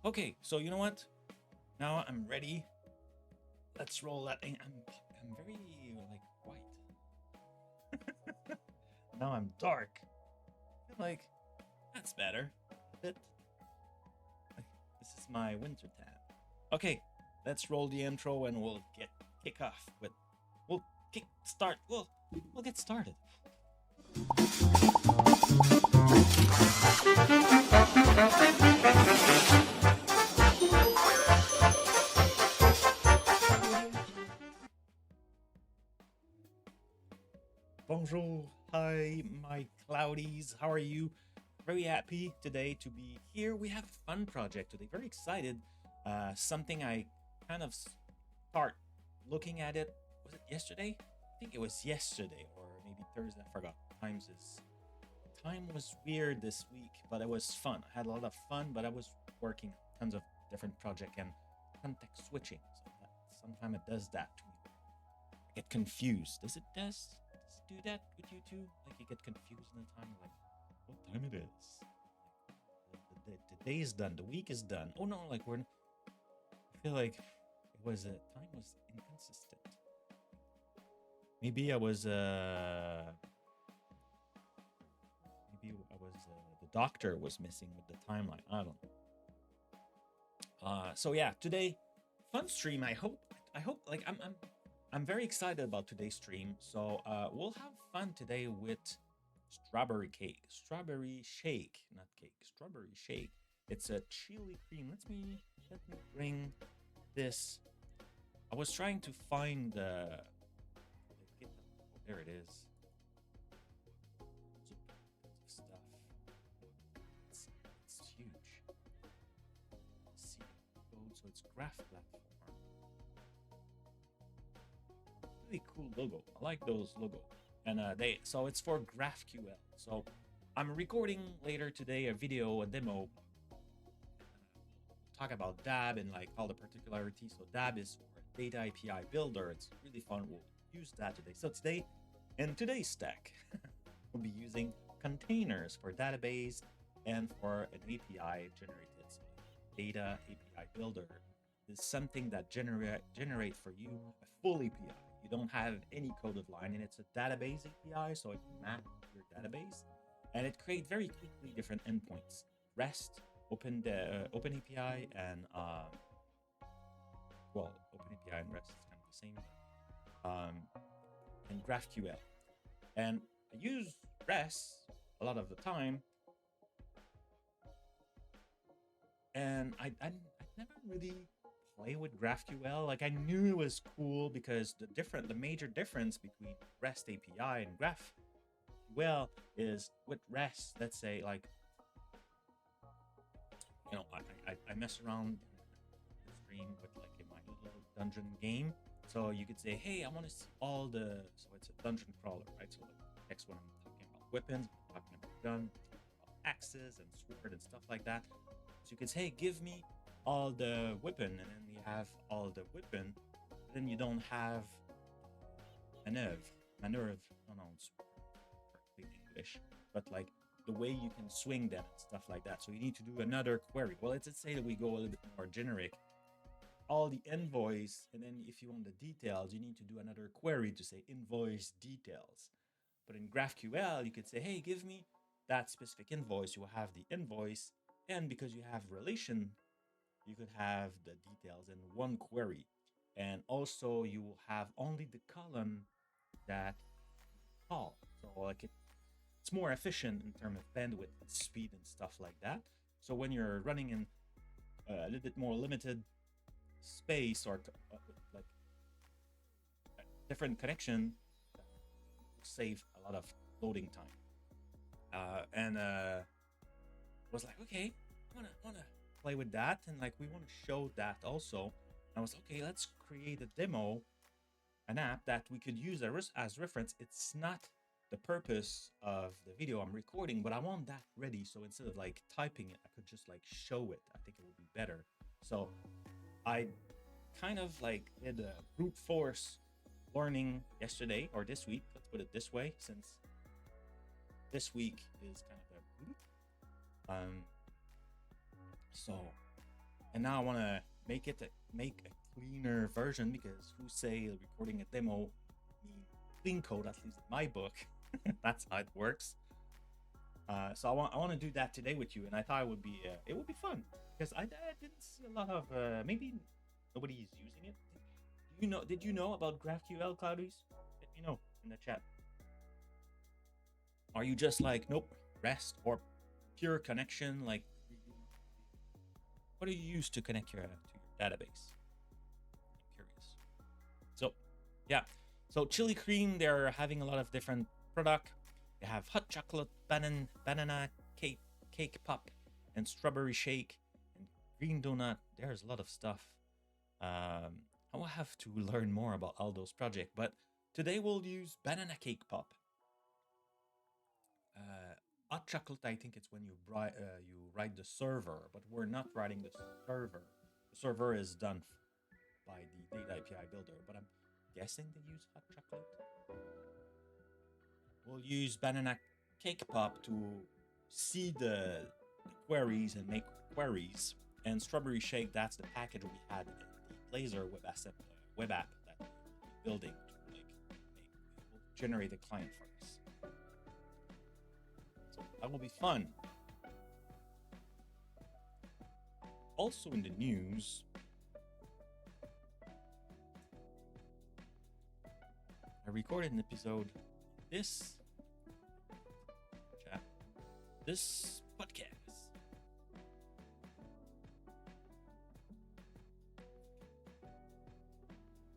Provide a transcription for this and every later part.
Okay, so you know what? Now I'm ready. Let's roll that thing. I'm very like white. Now I'm dark. I'm like, that's better. Bit. Like, this is my winter tan. Okay, let's roll the intro and we'll kick off with we'll get started. Bonjour, hi, my cloudies. How are you? Very happy today to be here. We have a fun project today. Very excited. Something I kind of start looking at it. Was it yesterday? I think it was yesterday or maybe Thursday. I forgot. Time was weird this week, but it was fun. I had a lot of fun, but I was working tons of different project and context switching. So that sometimes it does that to me. I get confused. Does it do that with you too? Like you get confused in the time, like what time it is? The day is done. The week is done. Oh no, like I feel like time was inconsistent. Maybe I was the doctor was missing with the timeline. I don't know. So yeah, today fun stream. I hope like I'm very excited about today's stream. So we'll have fun today with strawberry shake, not cake, strawberry shake. It's a chili cream. Let me bring this. I was trying to find the there it is. Stuff. It's huge. See code, so it's graph platform. Really cool logo. I like those logos. And so it's for GraphQL. So I'm recording later today a video, a demo. Talk about DAB and like all the particularities. So DAB is for data API builder. It's really fun. We'll use that today. So today, in today's stack, we'll be using containers for database and for an API generated. So data API builder is something that generate for you a full API. You don't have any coded line, and it's a database API, so it maps your database, and it creates very quickly different endpoints: REST, Open API, and Open API and REST is kind of the same, and GraphQL. And I use REST a lot of the time, and I never really play with GraphQL. Like I knew it was cool because the major difference between REST API and GraphQL is with REST. Let's say like I mess around in the stream with like in my little dungeon game. So you could say, hey, I want to see all the so it's a dungeon crawler, right? So like next one I'm talking about weapons, I'm talking about guns, about axes and sword and stuff like that. So you could say, hey, give me all the weapon, and then you have all the weapon, but then you don't have maneuver. I don't know, it's perfectly English, but like the way you can swing them and stuff like that. So you need to do another query. Well, let's say that we go a little bit more generic. All the invoice, and then if you want the details, you need to do another query to say invoice details. But in GraphQL, you could say, hey, give me that specific invoice. You will have the invoice, and because you have relation, you could have the details in one query. And also you will have only the column that you call. So like it's more efficient in terms of bandwidth and speed and stuff like that. So when you're running in a little bit more limited space or like different connection, save a lot of loading time. And was like, okay, I wanna play with that, and like we want to show that also. And I was okay, let's create a demo, an app that we could use as reference. It's not the purpose of the video I'm recording, but I want that ready. So instead of like typing it, I could just like show it. I think it would be better. So I kind of like did a brute force learning yesterday or this week. Let's put it this way, since this week is kind of a so and now I want to make a cleaner version, because who say recording a demo means clean code, at least in my book. That's how it works. So I want to do that today with you, and I thought it would be fun, because I didn't see a lot of maybe nobody is using it. Did you know about GraphQL, Cloudies? Let me know in the chat. Are you just like, nope, REST or pure connection? Like, what do you use to connect your database? I'm curious. So, yeah. So Chili Cream, they're having a lot of different product. They have hot chocolate, banana cake pop, and strawberry shake, and green donut. There's a lot of stuff. I will have to learn more about all those projects, but today we'll use banana cake pop. Hot chocolate, I think it's when you write the server, but we're not writing the server. The server is done by the data API builder, but I'm guessing they use hot chocolate. We'll use banana cake pop to see the queries and make queries, and strawberry shake, that's the package we had in the Blazor web app that we're building to we'll generate a client for us. So that will be fun. Also in the news, I recorded an episode this podcast.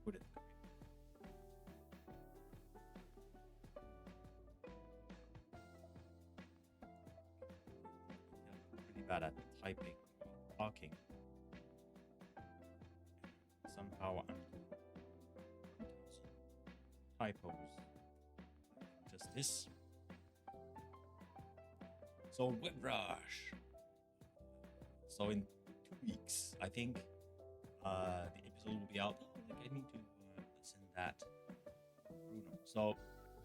Put it. Pretty bad at typing while talking. Somehow I'm typos. Just this. So WebRush. So in 2 weeks, I think the episode will be out. I think I need to listen to that. Bruno. So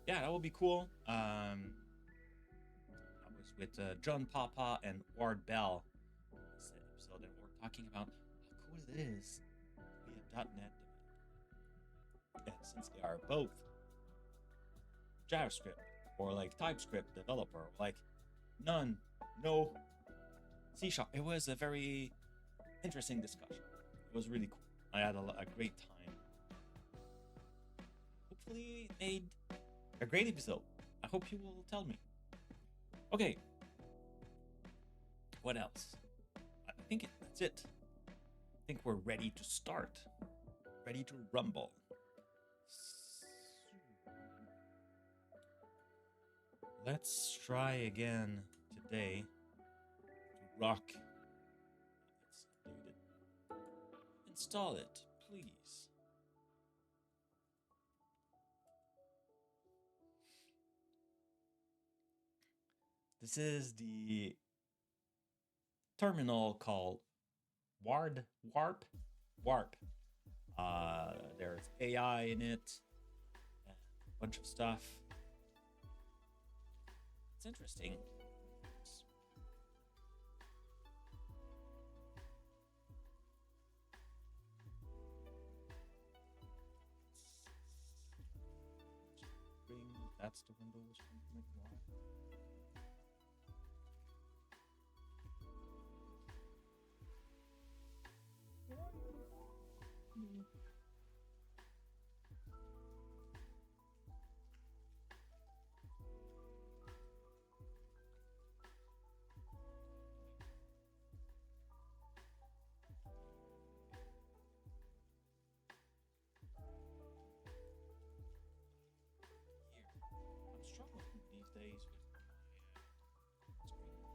yeah, that will be cool. I was with John Papa and Ward Bell. This episode, and we're talking about how cool it is to be a .NET. And since they are both JavaScript or like TypeScript developer, like no C#. It was a very interesting discussion. It was really cool. I had a great time. Hopefully made a great episode. I hope you will tell me. Okay. What else? I think that's it. I think we're ready to start. Ready to rumble. Let's try again today to rock. Let's update it. Install it, please. This is the terminal called Warp. There's AI in it, and a bunch of stuff. It's interesting. That's the Windows from days with my screen.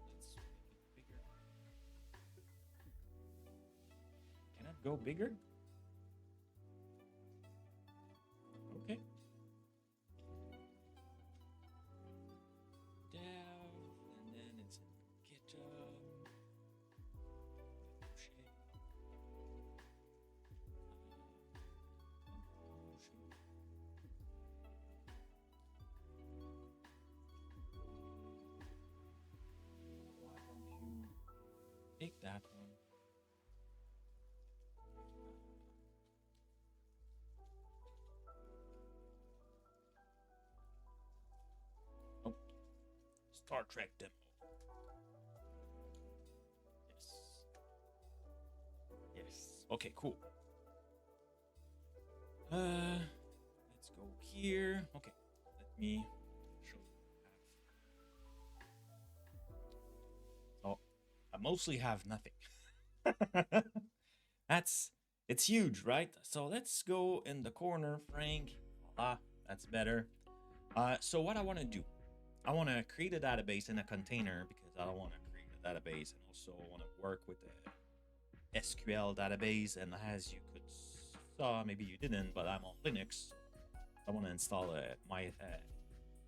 Let's make it bigger. Can it go bigger? Okay. Down, and then it's in GitHub. Take that one. Star Trek demo. Yes. Yes. Okay, cool. Let's go here. Okay, let me show you. So I mostly have nothing. It's huge, right? So let's go in the corner, Frank. Voila, that's better. So what I want to do, I want to create a database in a container because I want to create a database and also want to work with the SQL database. And as you could saw, maybe you didn't, but I'm on Linux. I want to install my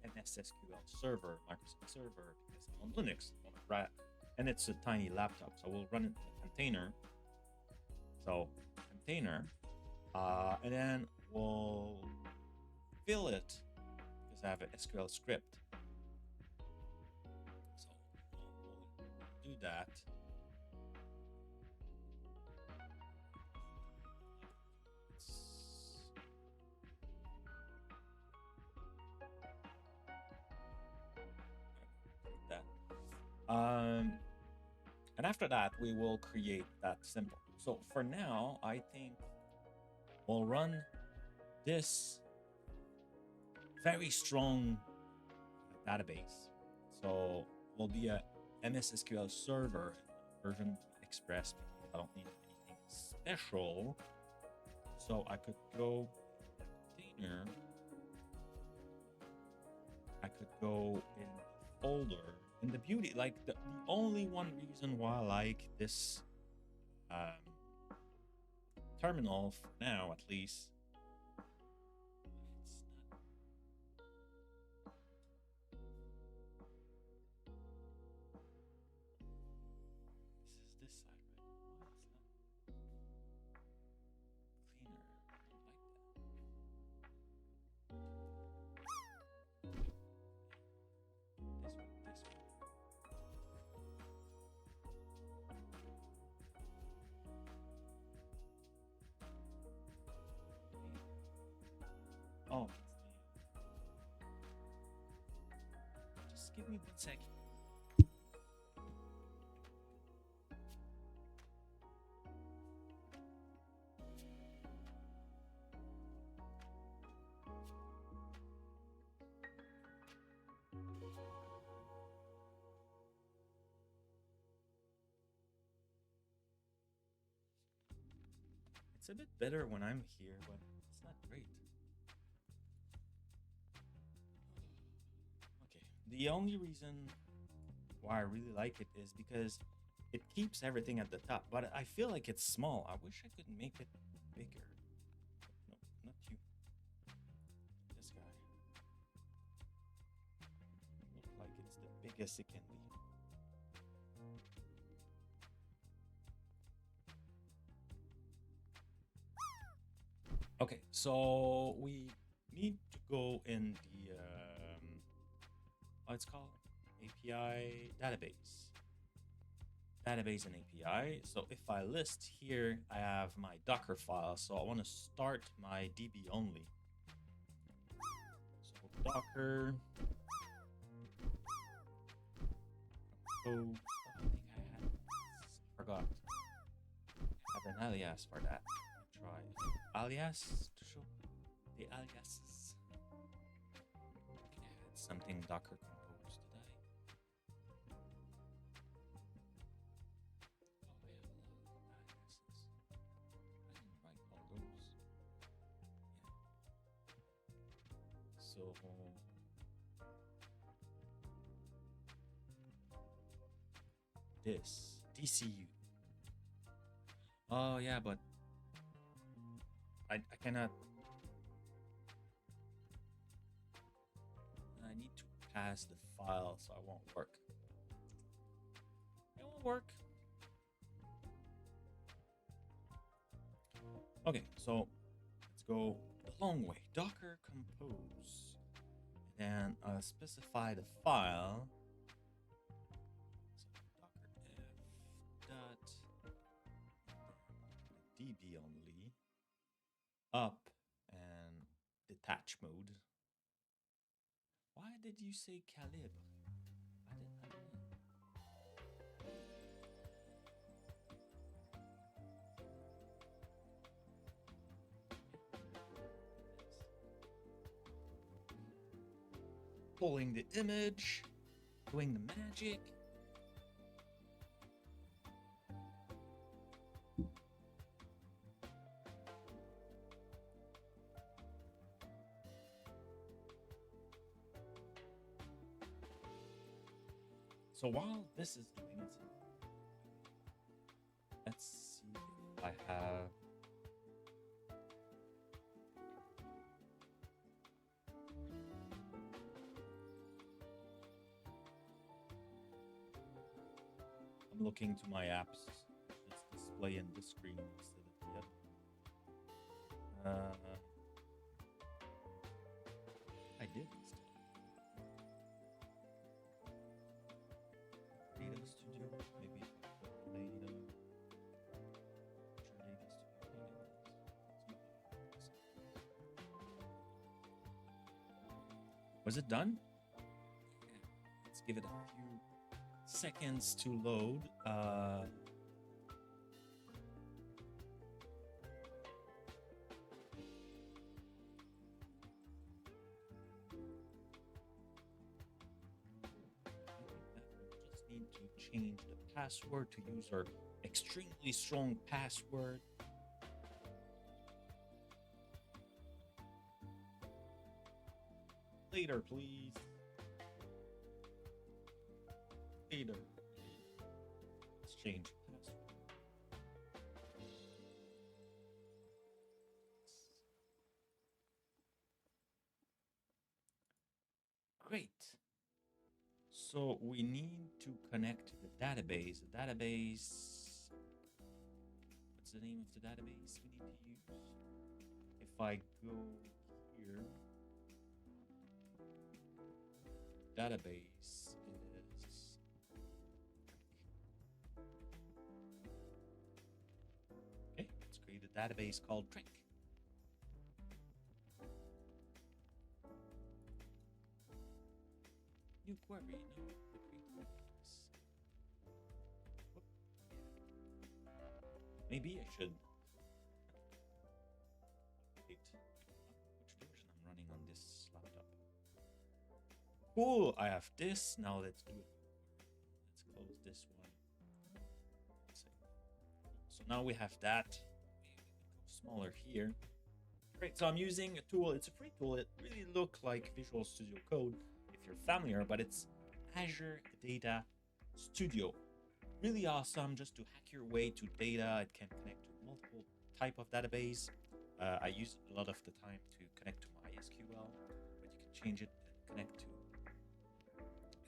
MS SQL server, Microsoft server, because I'm on Linux. And it's a tiny laptop, so we'll run it in a container. So container, and then we'll fill it because I have an SQL script. So we'll do that. And after that, we will create that symbol. So for now, I think we'll run this very strong database. So we'll be a MS SQL server version Express. I don't need anything special. So I could go container. I could go in folder. And the beauty, like the only one reason why I like this terminal for now, at least, this is this side, right? Why it's not cleaner? I don't like that. This one. Oh, just give me 1 second. It's a bit better when I'm here, but it's not great. Okay, the only reason why I really like it is because it keeps everything at the top, but I feel like it's small. I wish I could make it bigger. No, not you. This guy. Look like it's the biggest it can be. Okay, so we need to go in the it's called API database and API. So if I list here, I have my Docker file. So I want to start my DB only. So Docker. Oh, I think I forgot. I have an alias for that. Try alias to show the aliases. Can I add something Docker compose today? Oh, I have a lot of aliases. I didn't write all those. Yeah. So this DCU. Oh yeah, but I cannot. I need to pass the file, so it won't work. It won't work. Okay, so let's go the long way. Docker compose, and specify the file. So Docker f dot db only. Up and detach mode. Why did you say calibre? I pulling the image, doing the magic. So while this is doing it, let's see if I have. I'm looking to my apps. It's display in this screen instead of the other. I did install Data Studio. Maybe if I put Data. Was it done? Let's give it a few seconds to load. Just need to change the password to use our extremely strong password. Later, please. Later. Let's change password. Great. So we need to connect the database. The database. What's the name of the database we need to use? If I go here, database is. Okay, let's create a database called Trink. New query. No, maybe I should. Wait, which version I'm running on this laptop? Cool, I have this. Now let's do it. Let's close this one. So now we have that. Maybe we can go smaller here. Great, so I'm using a tool. It's a free tool. It really looks like Visual Studio Code if you're familiar, but it's Azure Data Studio. Really awesome just to hack your way to data. It can connect to multiple type of database. I use it a lot of the time to connect to MySQL, but you can change it and connect to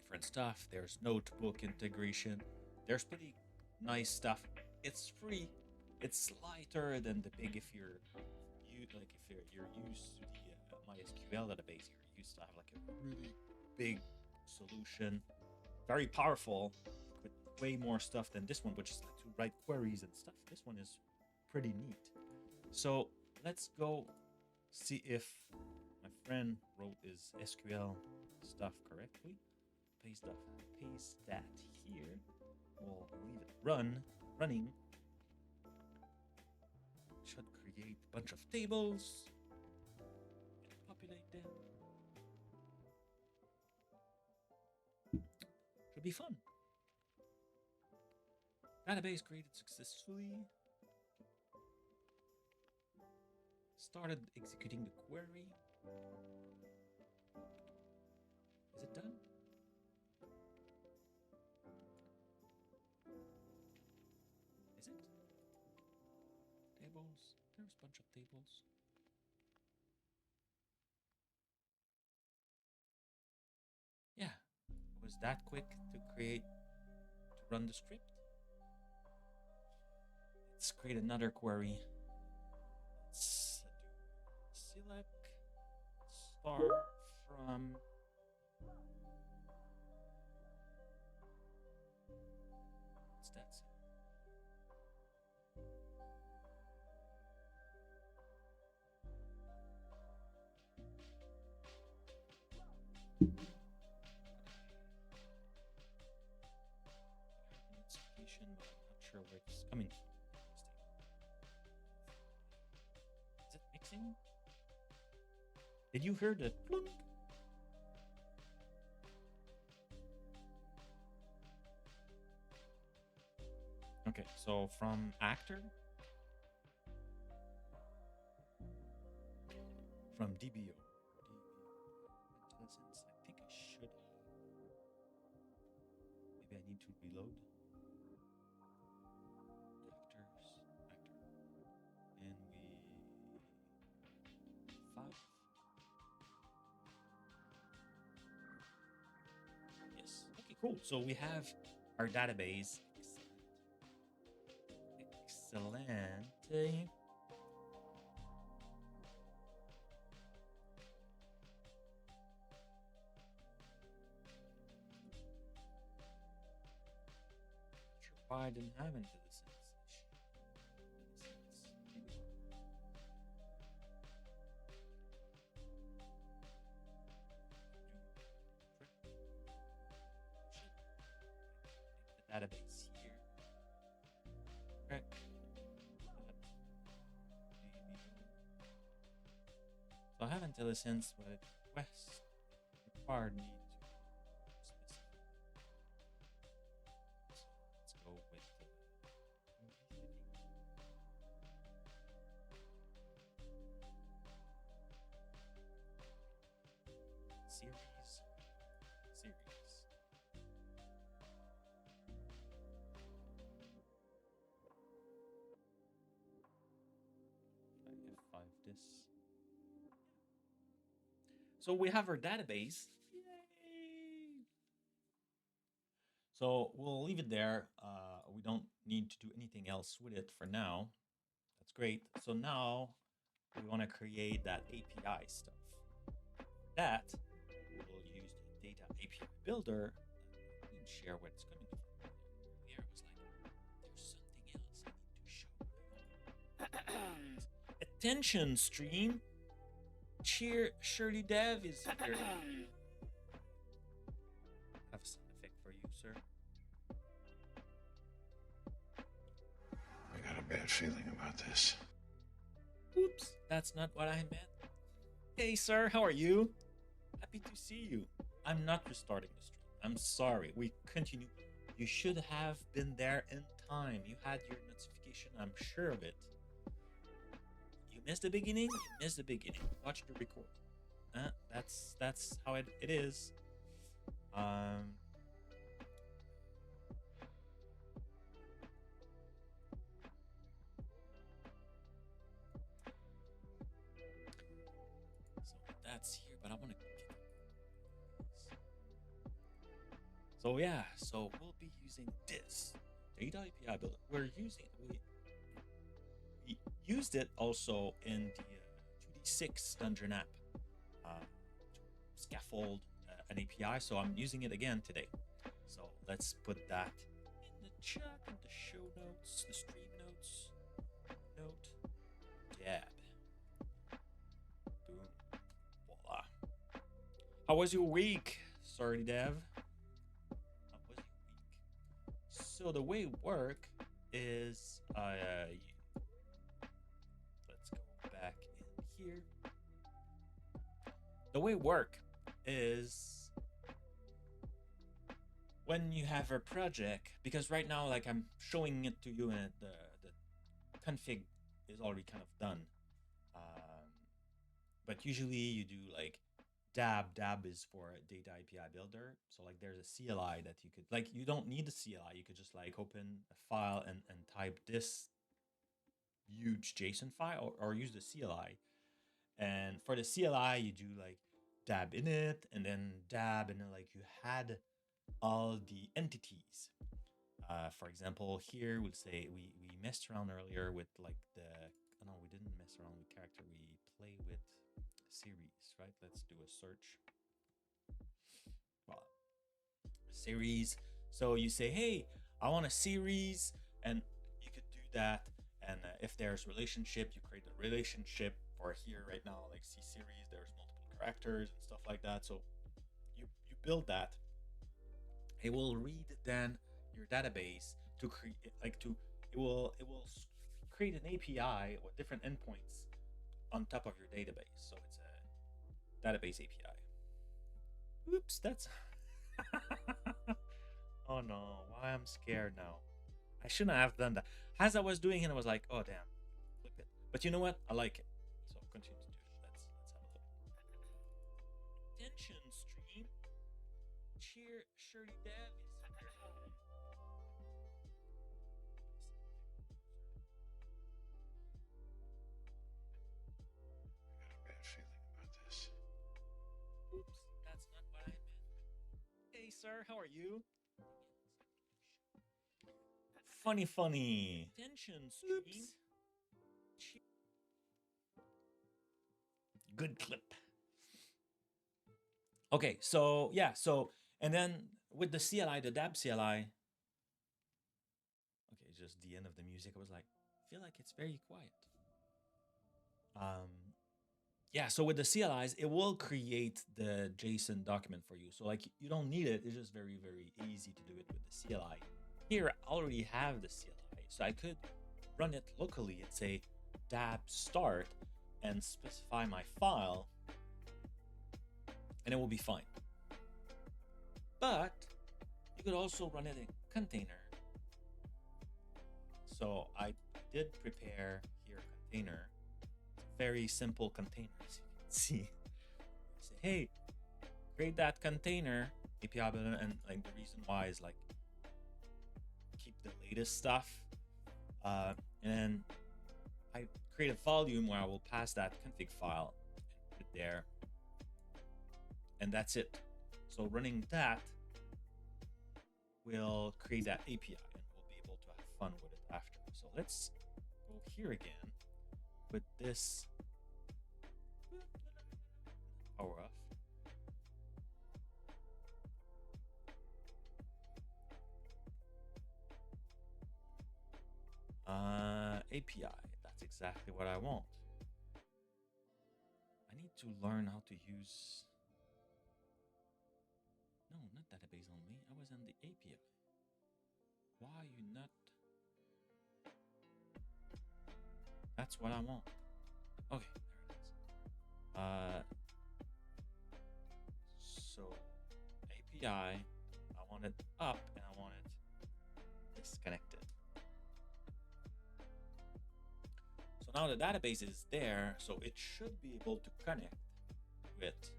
different stuff. There's notebook integration. There's pretty nice stuff. It's free. It's lighter than the big if you're used to the MySQL database. You're used to have like a really big solution, very powerful, with way more stuff than this one, which is like to write queries and stuff. This one is pretty neat. So let's go see if my friend wrote his SQL stuff correctly. Paste that here. We'll leave it running. Should create a bunch of tables. Populate them. Should be fun. Database created successfully. Started executing the query. Is it done? Is it? Tables. There's a bunch of tables. Yeah. It was that quick to run the script. Let's create another query. Let's do select star from what's that? Notification, but I'm not sure where it's coming from. Is it mixing? Did you hear the plunk? Okay, so from actor, from DBO, IntelliSense. I think I should. Maybe I need to reload. Actors, actor, and we 5. Yes. Okay, cool. So we have our database. Excellent. Sure why I didn't have IntelliSense. The database here. Okay. So I have IntelliSense, but it required me to specify. So let's go with the series. F5 this. So we have our database. Yay! So we'll leave it there. We don't need to do anything else with it for now. That's great. So now we want to create that API stuff. For that, we'll use the data API builder. I didn't share where it's coming from. There was like, there's something else I need to show. Attention, stream. Shirley Dev is here. I have a sound effect for you, sir. I got a bad feeling about this. Oops, that's not what I meant. Hey, sir, how are you? Happy to see you. I'm not restarting the stream. I'm sorry. We continue. You should have been there in time. You had your notification. I'm sure of it. You missed the beginning. You missed the beginning. Watch the record. That's how it is. So that's here, but I want to. So yeah, so we'll be using this data API builder. We used it also in the 2D6 dungeon app to scaffold an API. So I'm using it again today. So let's put that in the chat, in the show notes, the stream notes. Note, dab. Boom. Voila. How was your week, Sorry Dev? How was your week? So the way it work is let's go back in here. The way it work is when you have a project, because right now, like I'm showing it to you and the config is already kind of done. But usually you do like dab is for a data API builder. So like there's a CLI that you could, like you don't need the CLI. You could just like open a file and type this huge JSON file or use the CLI. And for the CLI, you do like dab in it and then dab and then like you had all the entities. For example, here we'll say we messed around earlier with like no, we didn't mess around with character. We play with series, right? Let's do a search. Well, series. So you say, hey, I want a series, and you could do that. And if there's relationship, you create a relationship. Or here right now, like C series, there's multiple characters and stuff like that. So you build that. It will read then your database to create it will create an API with different endpoints on top of your database. So it's a database API. Oops, that's oh no, why I'm scared now. I shouldn't have done that. As I was doing it, I was like, oh damn, flip it. But you know what? I like it. So continue to do it. Let's have a look. Tension stream. Shirley Dev is here. I got a bad feeling about this. Oops, that's not what I meant. Hey, sir, how are you? Funny. Tension stream. Good clip. Okay, so yeah, so and then with the CLI, the DAB CLI. Okay, just the end of the music. I was like, I feel like it's very quiet. Yeah, so with the CLIs, it will create the JSON document for you. So like you don't need it. It's just very, very easy to do it with the CLI. Here, I already have the CLI. So I could run it locally and say dab start and specify my file, and it will be fine. But you could also run it in container. So I did prepare here a container. Very simple container, as you can see. Say, hey, create that container API, and like the reason why is like keep the latest stuff. And then I create a volume where I will pass that config file and put it there, and that's it. So running that will create that API, and we'll be able to have fun with it after. So let's go here again with this power off. API, that's exactly what I want. I need to learn how to use, no, not database only, I was on the API. Why are you not? That's what I want. Okay, there it is. So API, I want it up and I want it disconnected. So now the database is there, so it should be able to connect with,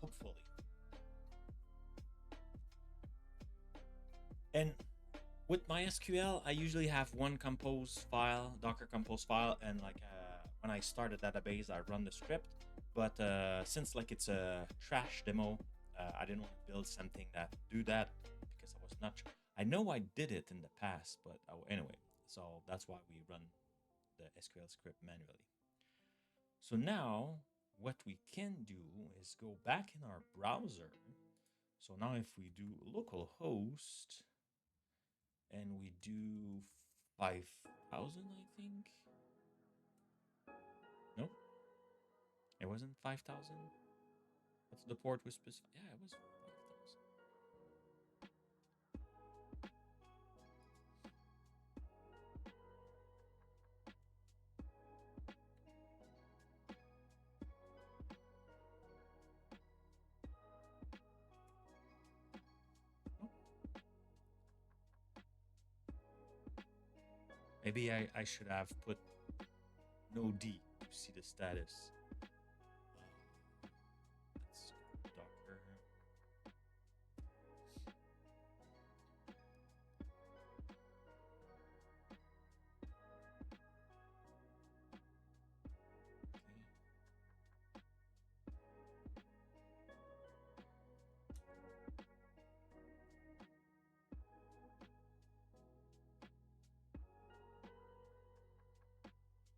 hopefully. And with MySQL, I usually have one compose file, Docker compose file, and like when I start a database, I run the script. But since like it's a trash demo, I didn't want to build something that do that because I was not sure. I know I did it in the past, but anyway, so that's why we run the SQL script manually. So now what we can do is go back in our browser. So now if we do localhost and we do 5,000, I think. Nope. It wasn't 5,000. What's the port was specified? Yeah, it was 5,000. Maybe I should have put no D to see the status. Let's Docker.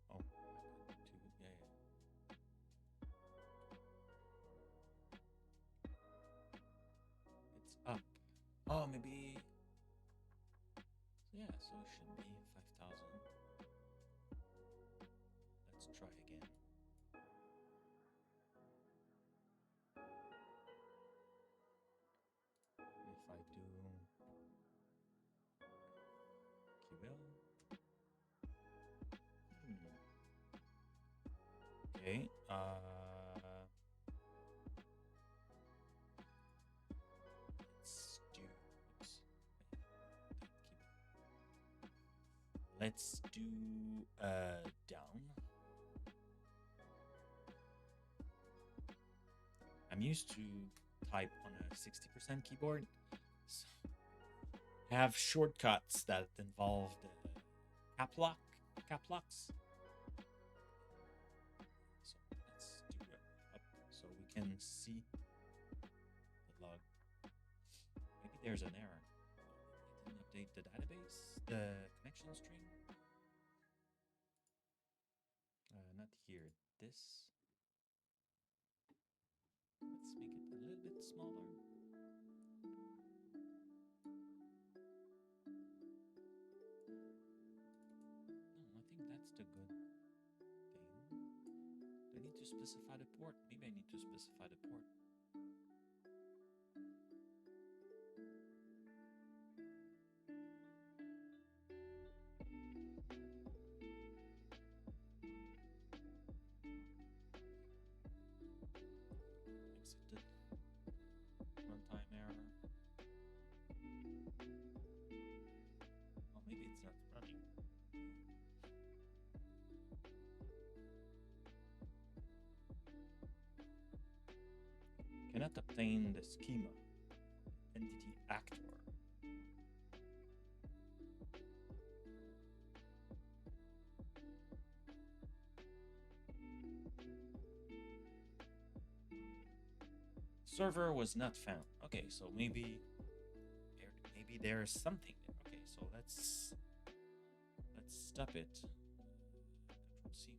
Oh, yeah. It's up. Oh, maybe. Yeah, so it should be 5,000. Let's try again. If I do QL. Okay. Let's do Let's do down. I'm used to type on a 60% keyboard, so I have shortcuts that involve the cap locks. So let's do it up so we can see the log. Maybe there's an error. I didn't update the database, the connection string. Not here. This. Let's make it a little bit smaller. No, I think that's the good thing. Do I need to specify the port? Maybe I need to specify the port. Accepted. Runtime error. Oh, maybe it's not running. Cannot obtain the schema. Entity actor. Server was not found. Okay, so maybe there is something there. Okay, so let's stop it. Control C.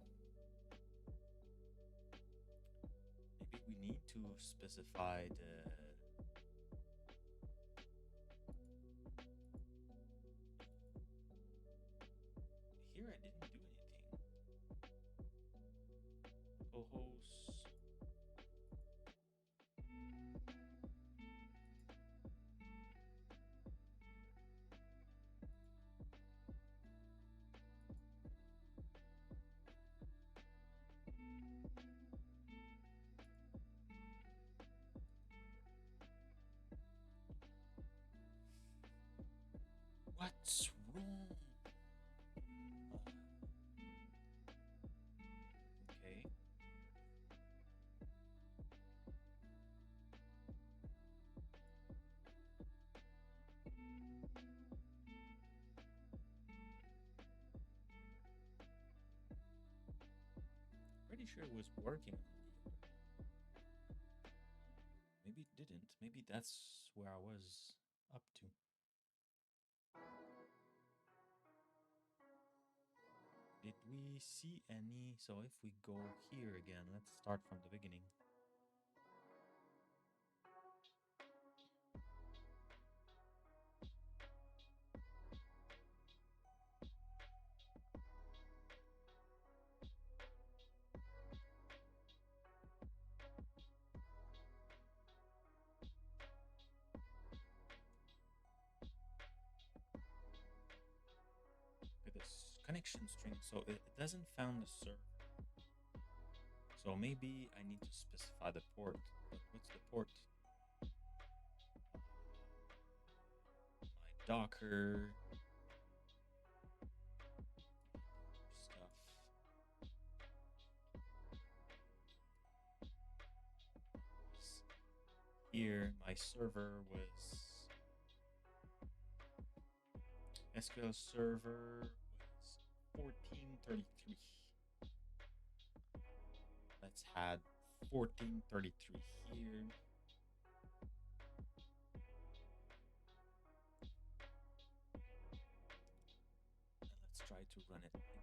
Maybe we need to specify the here I didn't do anything. Co-host. What's wrong? Okay. Pretty sure it was working. Maybe it didn't. Maybe that's where I was up to. Did we see any? So if we go here again, let's start from the beginning. Okay, this connection string. So it doesn't found the server. So maybe I need to specify the port. But what's the port? My Docker stuff. Here, my server was SQL server was 1433. Let's add 1433 here. And let's try to run it again.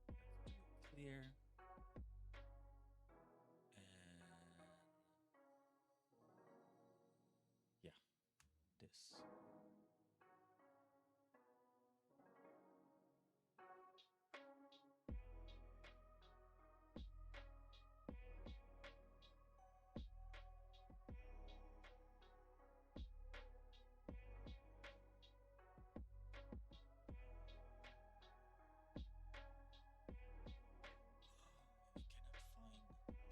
Let's do it clear. And yeah, this. We cannot find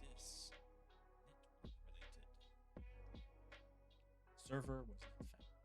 this network related. Server was not found.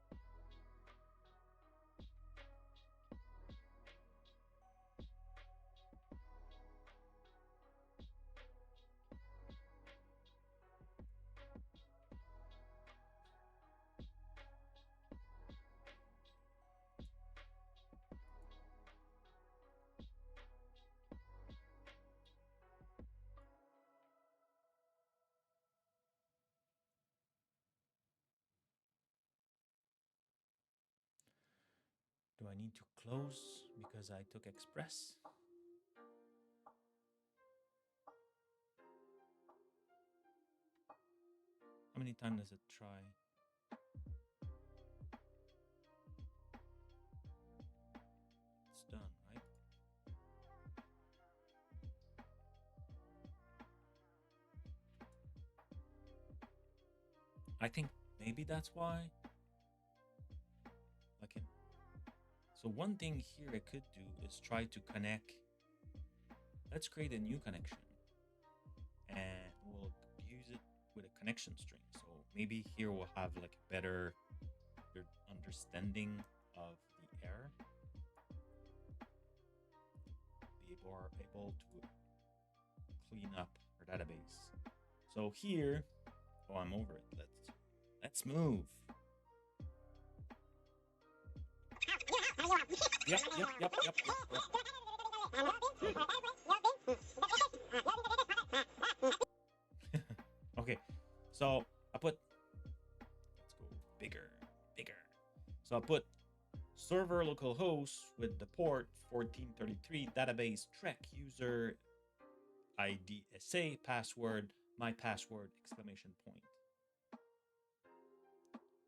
I need to close because I took Express. How many times does it try? It's done, right? I think maybe that's why. Like, so one thing here I could do is try to connect. Let's create a new connection, and we'll use it with a connection string. So maybe here we'll have like a better understanding of the error. Be able to clean up our database. So here, oh, I'm over it. Let's move. Yep. Okay, so I put, let's go bigger. So I put server localhost with the port 1433, database trek user ID SA, password, my password, exclamation point.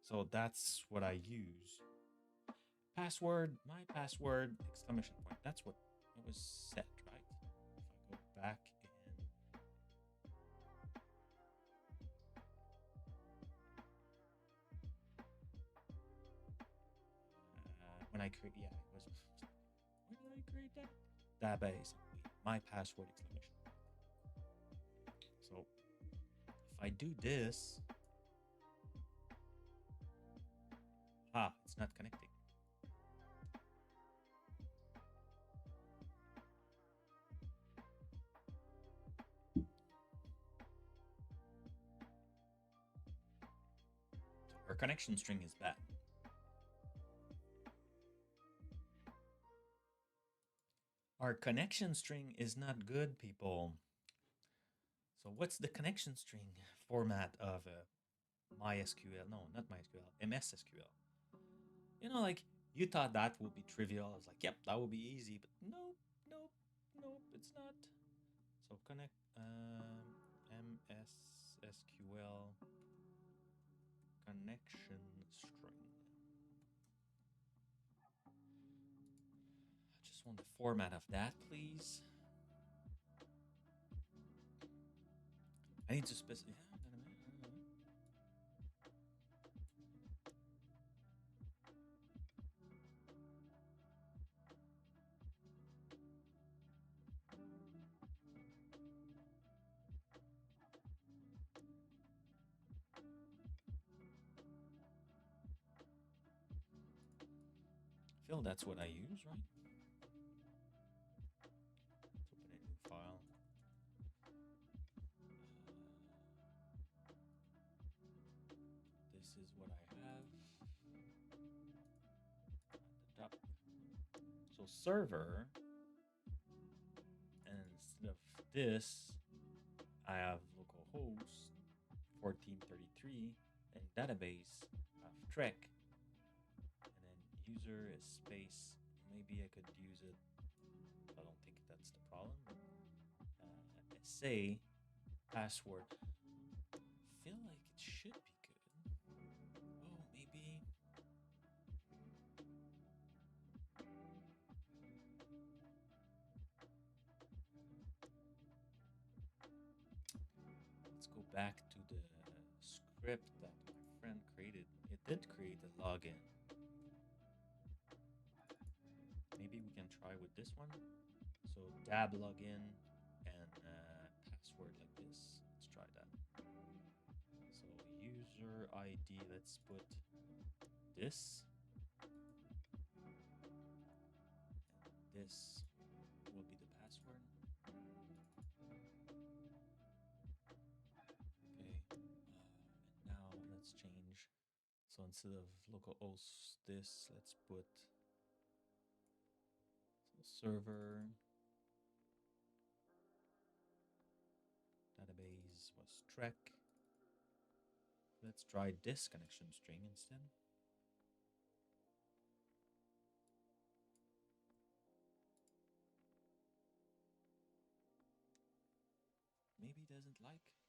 So that's what I use. Password, my password, exclamation point. That's what it was set, right? If I go back and when I create, yeah, it was. When did I create that? Database, my password, exclamation point. So if I do this, it's not connecting. Our connection string is bad. Our connection string is not good, people. So what's the connection string format of MySQL? No, not MySQL, MS SQL. You know, like you thought that would be trivial. I was like, yep, that would be easy, but nope, it's not. So connect MS SQL connection string. I just want the format of that, please. I need to specify. I feel that's what I use, right? Let's open a new file. This is what I have at the top. So server, and instead of this, I have localhost 1433 and database of trek, and then user is space. Maybe I could use it. I don't think that's the problem. SA password. I feel like it should be good. Oh, maybe. Let's go back to the script that my friend created. It did create a login. Maybe we can try with this one. So dab login and password like this. Let's try that. So user ID, let's put this. And this will be the password. Okay. And now let's change. So instead of localhost this, let's put server. Database was trek. Let's try this connection string instead.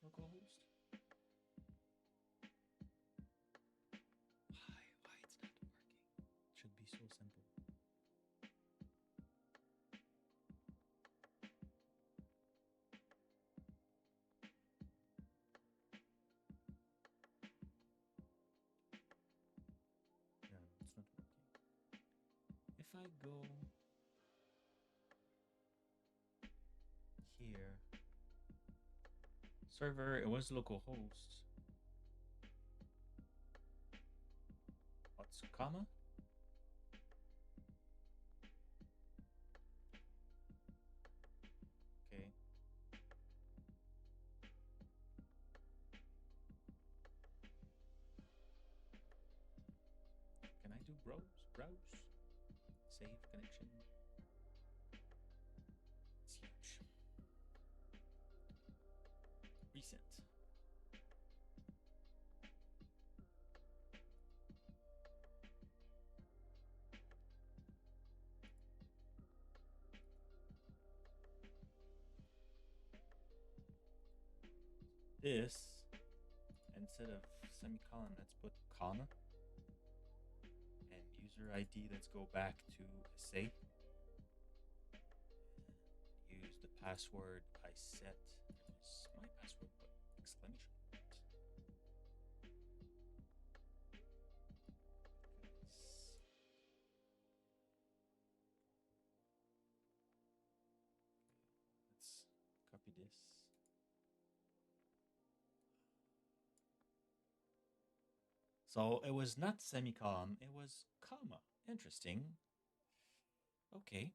localhost? Why it's not working? It should be so simple. No, it's not working. If I go here, server, it was localhost. What's comma? Okay. Can I do browse? Save connection. It's huge. Reset. This, instead of semicolon, let's put comma. And user ID, let's go back to say. Use the password I set. It was my password, but exclamation point. Let's copy this. So it was not semicolon, it was comma. Interesting. Okay,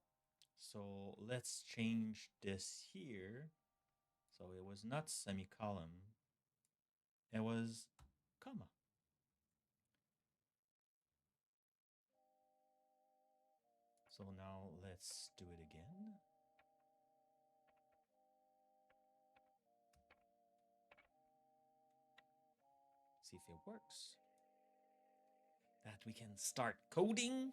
so let's change this here. So it was not semicolon, it was comma. So now let's do it again. See if it works. That we can start coding.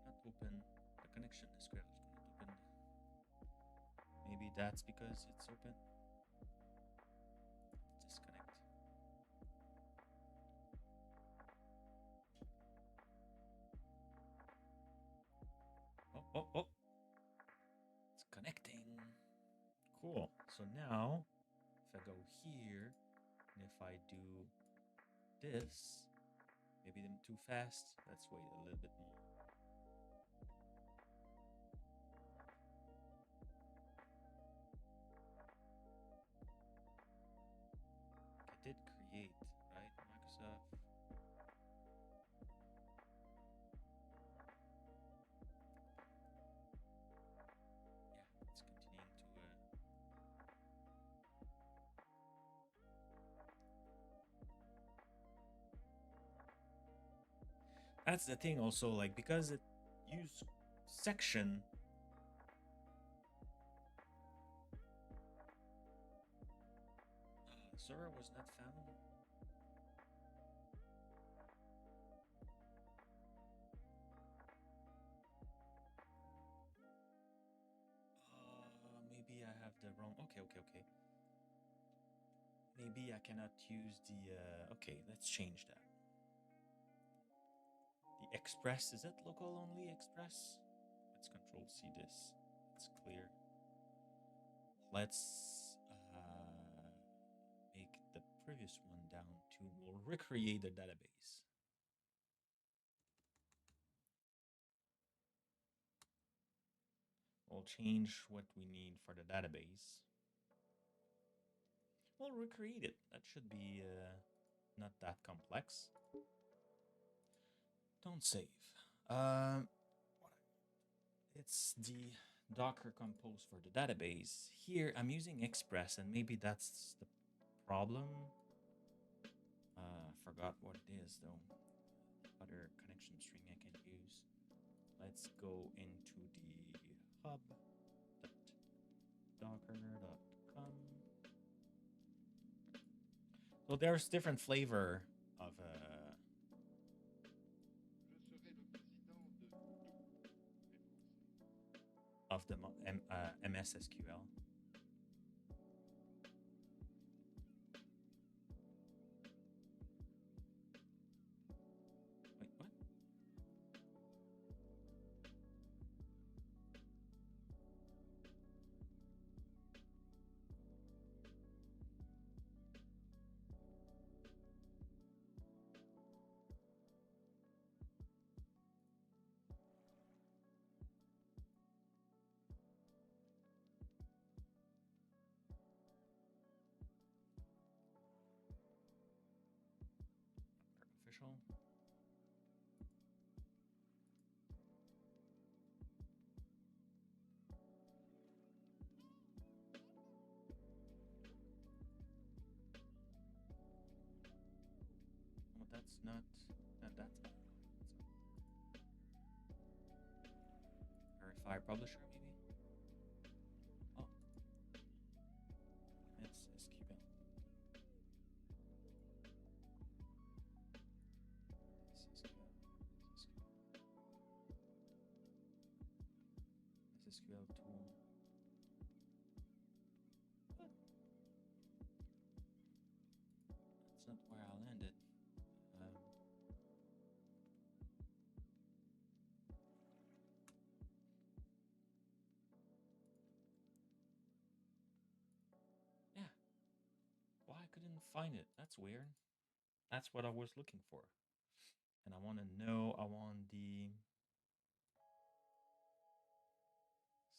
Not open. The connection is not open. Maybe that's because it's open. Disconnect. Oh. It's connecting. Cool. So now, if I go here, and if I do this, maybe I'm too fast. Let's wait a little bit more. I did create, right? Microsoft. Yeah, it's continuing to. That's the thing also, like, because it used section. Server was not found. Maybe I have the wrong. Okay. Maybe I cannot use the. Okay, let's change that. The Express, is it local only Express? Let's Control C this. It's clear. Let's make the previous one down to. We'll recreate the database. We'll change what we need for the database. We'll recreate it. That should be not that complex. Don't save. It's the Docker Compose for the database. Here I'm using Express, and maybe that's the problem. Forgot what it is though. Other connection string I can use. Let's go into the hub.docker.com. So there's different flavor of the MS SQL. Wait, what? Official. Well, that's not that's verify publisher maybe. Oh, it's SQL. SQL tool. What? That's not where I landed. Yeah. Why I couldn't find it? That's weird. That's what I was looking for. And I want to know, I want the...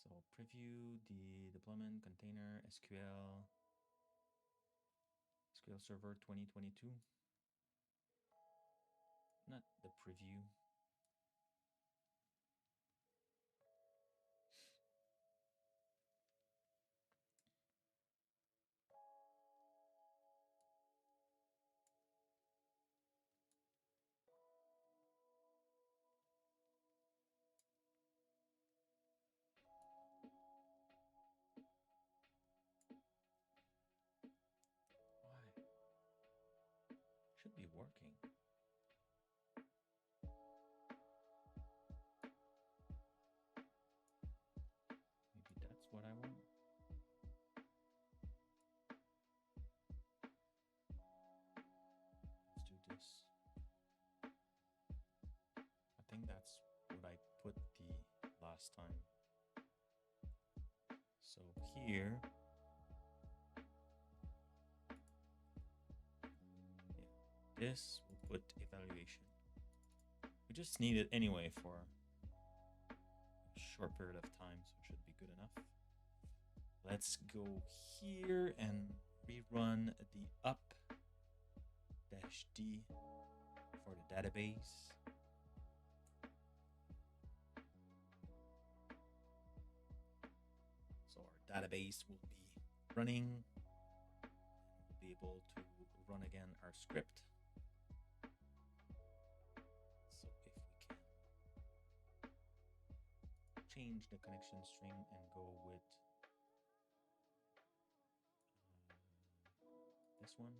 So preview the deployment container SQL Server 2022. Not the preview. Why? Should be working. Maybe that's what I want. Let's do this. I think that's what I put the last time. So here, yeah, this will put evaluation. We just need it anyway for a short period of time, so it should be good enough. Let's go here and rerun the up-d for the database. So our database will be running. We'll be able to run again our script. So if we can change the connection string and go with this one.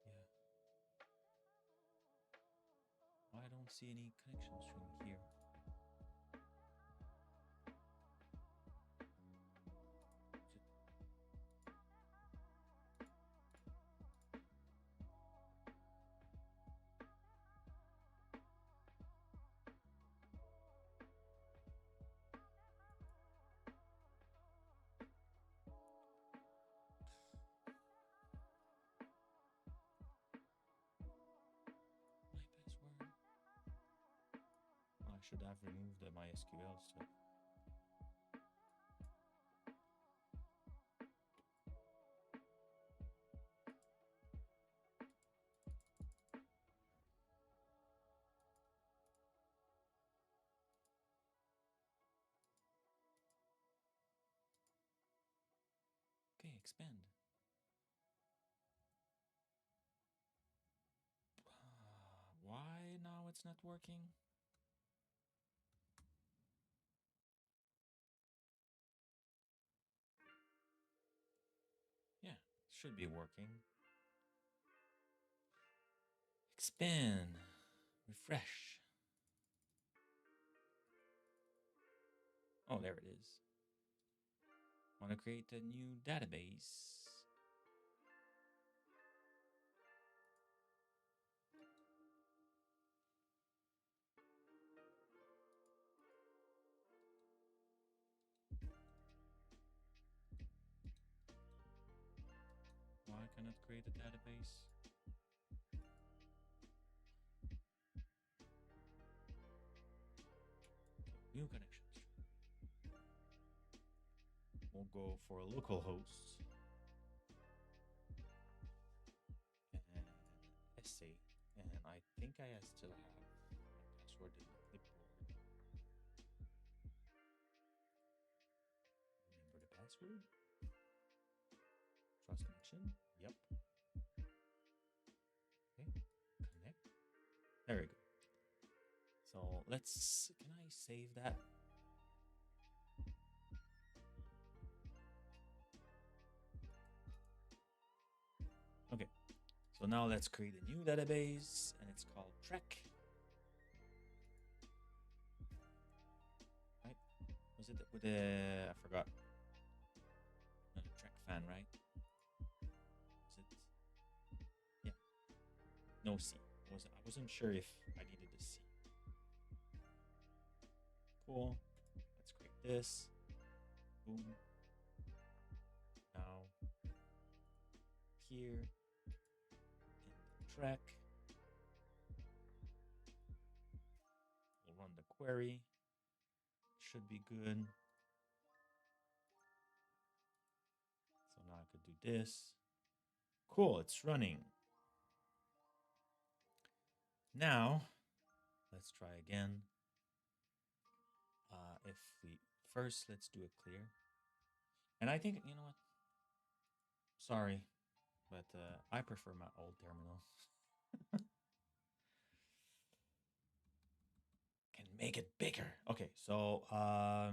Yeah. I don't see any connection string here. I should have removed the MySQL stuff. Okay, expand. Why now it's not working? Should be working. Expand. Refresh. Oh, there it is. Want to create a new database. Why cannot create a database? New connections. We'll go for a local host. And essay. And I think I still have my password in the clipboard. Remember the password? Trust connection. Yep. Okay. Connect. There we go. So let's. Can I save that? Okay. So now let's create a new database, and it's called Trek. Right? Was it with the? I forgot. Not a Trek fan, right? Is it? Yeah. No C. I wasn't sure if I needed a C. Cool. Let's create this. Boom. Now here in the track, we'll run the query. Should be good. So now I could do this. Cool, it's running. Now let's try again. If we first, let's do a clear. And I think, you know what? Sorry, but I prefer my old terminal. Can make it bigger. Okay, so I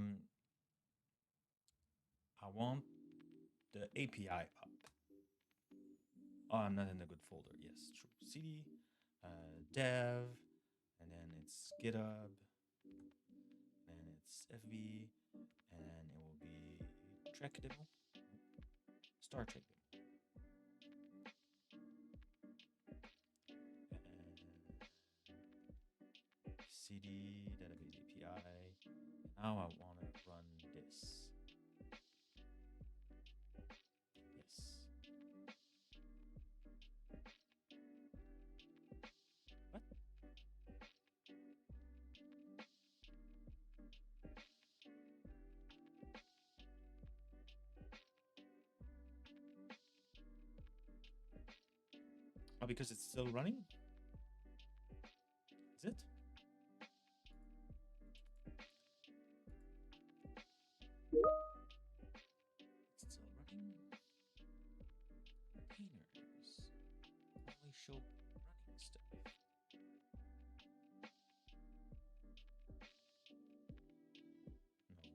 want the API up. Oh, I'm not in a good folder. Yes, true. CD, dev, and then it's GitHub, and it's FB, and it will be track demo, star track demo. CD, database API. Now I want to run this. Yes. What? Oh, because it's still running? Is it? It's still running. Containers. Only show running stuff.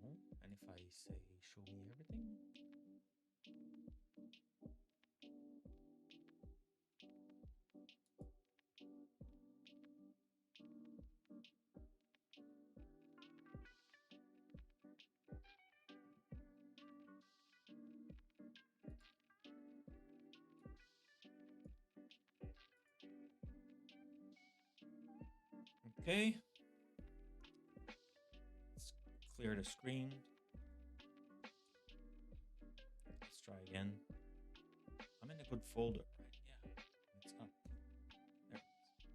No. And if I say show me everything? Okay. Let's clear the screen. Let's try again. I'm in a good folder, right? Yeah. It's up. There it is.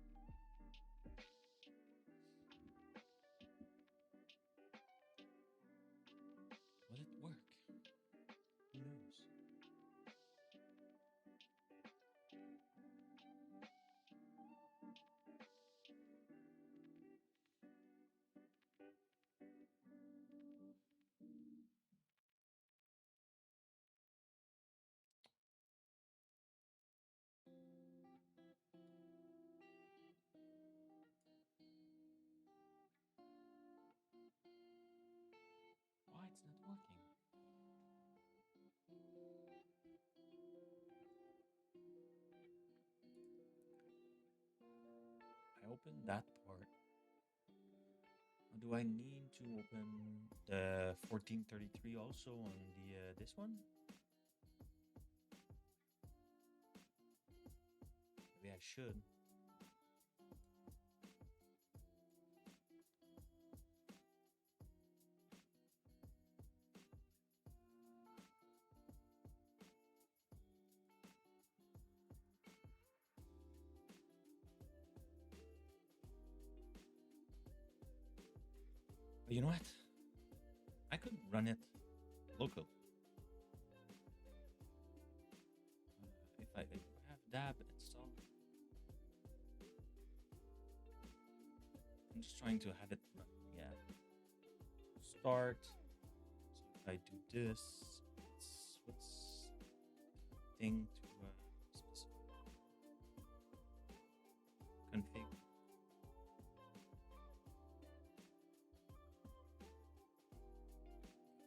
Will it work? Who knows? Why it's not working? open that part. Or do I need to open the 1433 also on the this one? Maybe I should. But you know what? I could run it local. If I have dab installed, I'm just trying to have it run. Yeah. Start. So if I do this, what's the thing to specify? Config.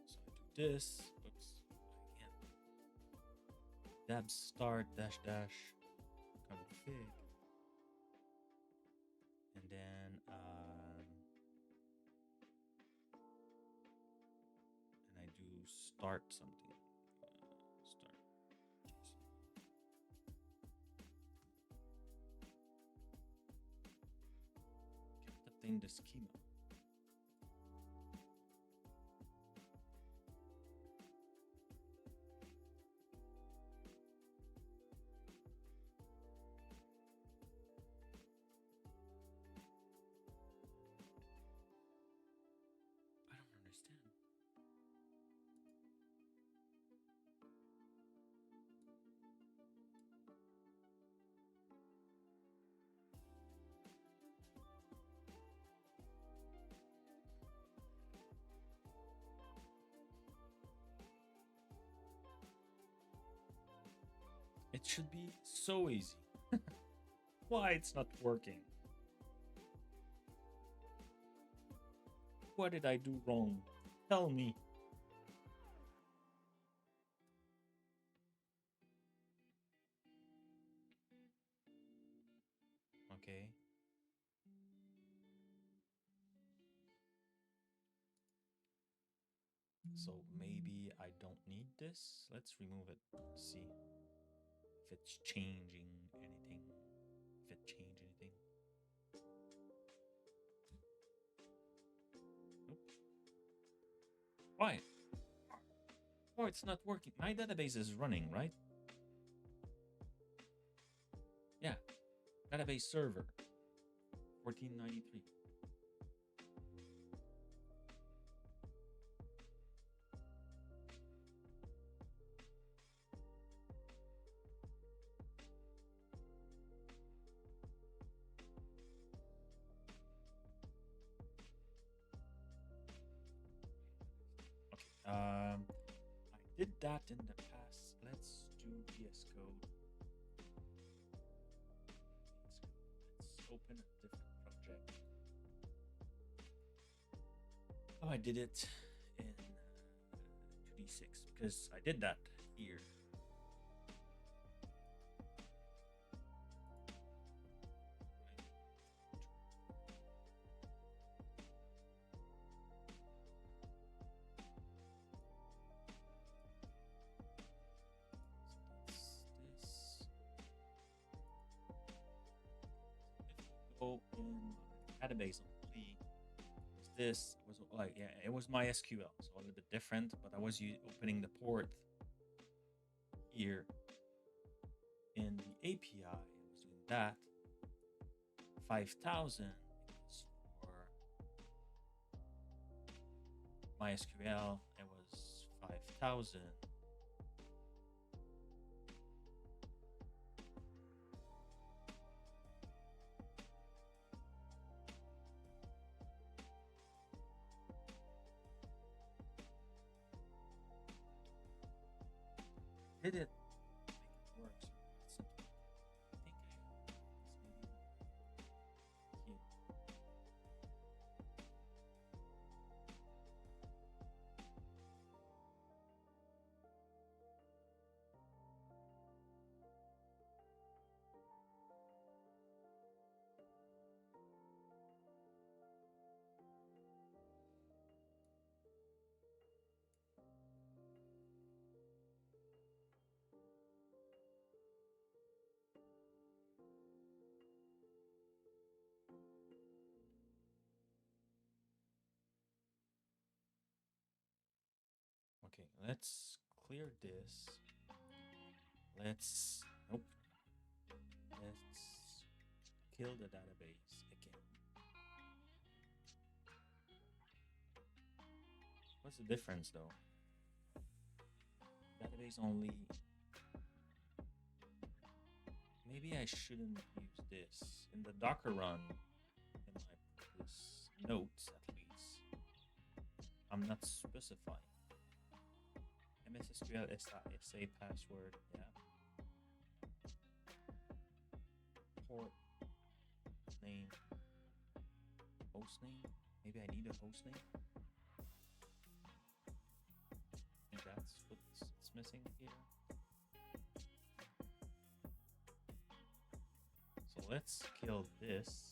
So I do this. Oops. Again. Dab start dash dash config. And then and I do start something. Start. Kept the thing the schema. I don't understand. It should be so easy. Why it's not working? What did I do wrong? Tell me. Okay. So maybe I don't need this. Let's remove it. See if it's changing anything. If it changed anything. Nope. Why? Oh, it's not working. My database is running, right? Yeah. Database server. 1493. I did that in the past. Let's do VS Code. Let's open a different project. Oh, I did it in 2D6 because I did that here. In database only was this was like, yeah, it was MySQL, so a little bit different, but I was opening the port here in the API. I was doing that. 5,000 is for MySQL. It was 5,000. Did it make it work? So I think I maybe here. Let's clear this. Let's nope. Let's kill the database again. What's the difference though? Database only. Maybe I shouldn't use this in the Docker run. In my previous notes, at least, I'm not specifying. MSSQL SA password, yeah. Port name, host name. Maybe I need a host name. And that's what's missing here. So let's kill this.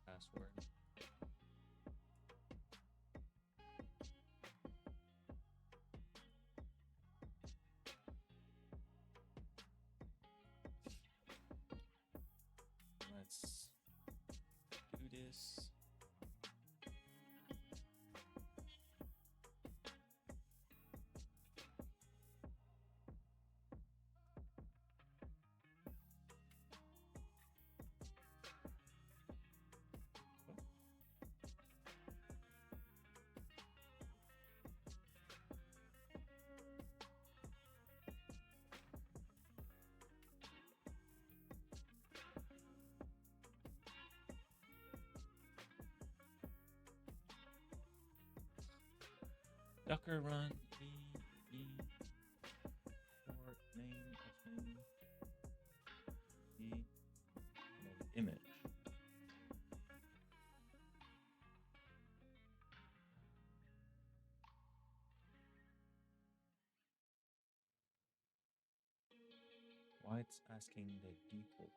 Password. Let's do this. Docker run port name the image. Why it's asking the default?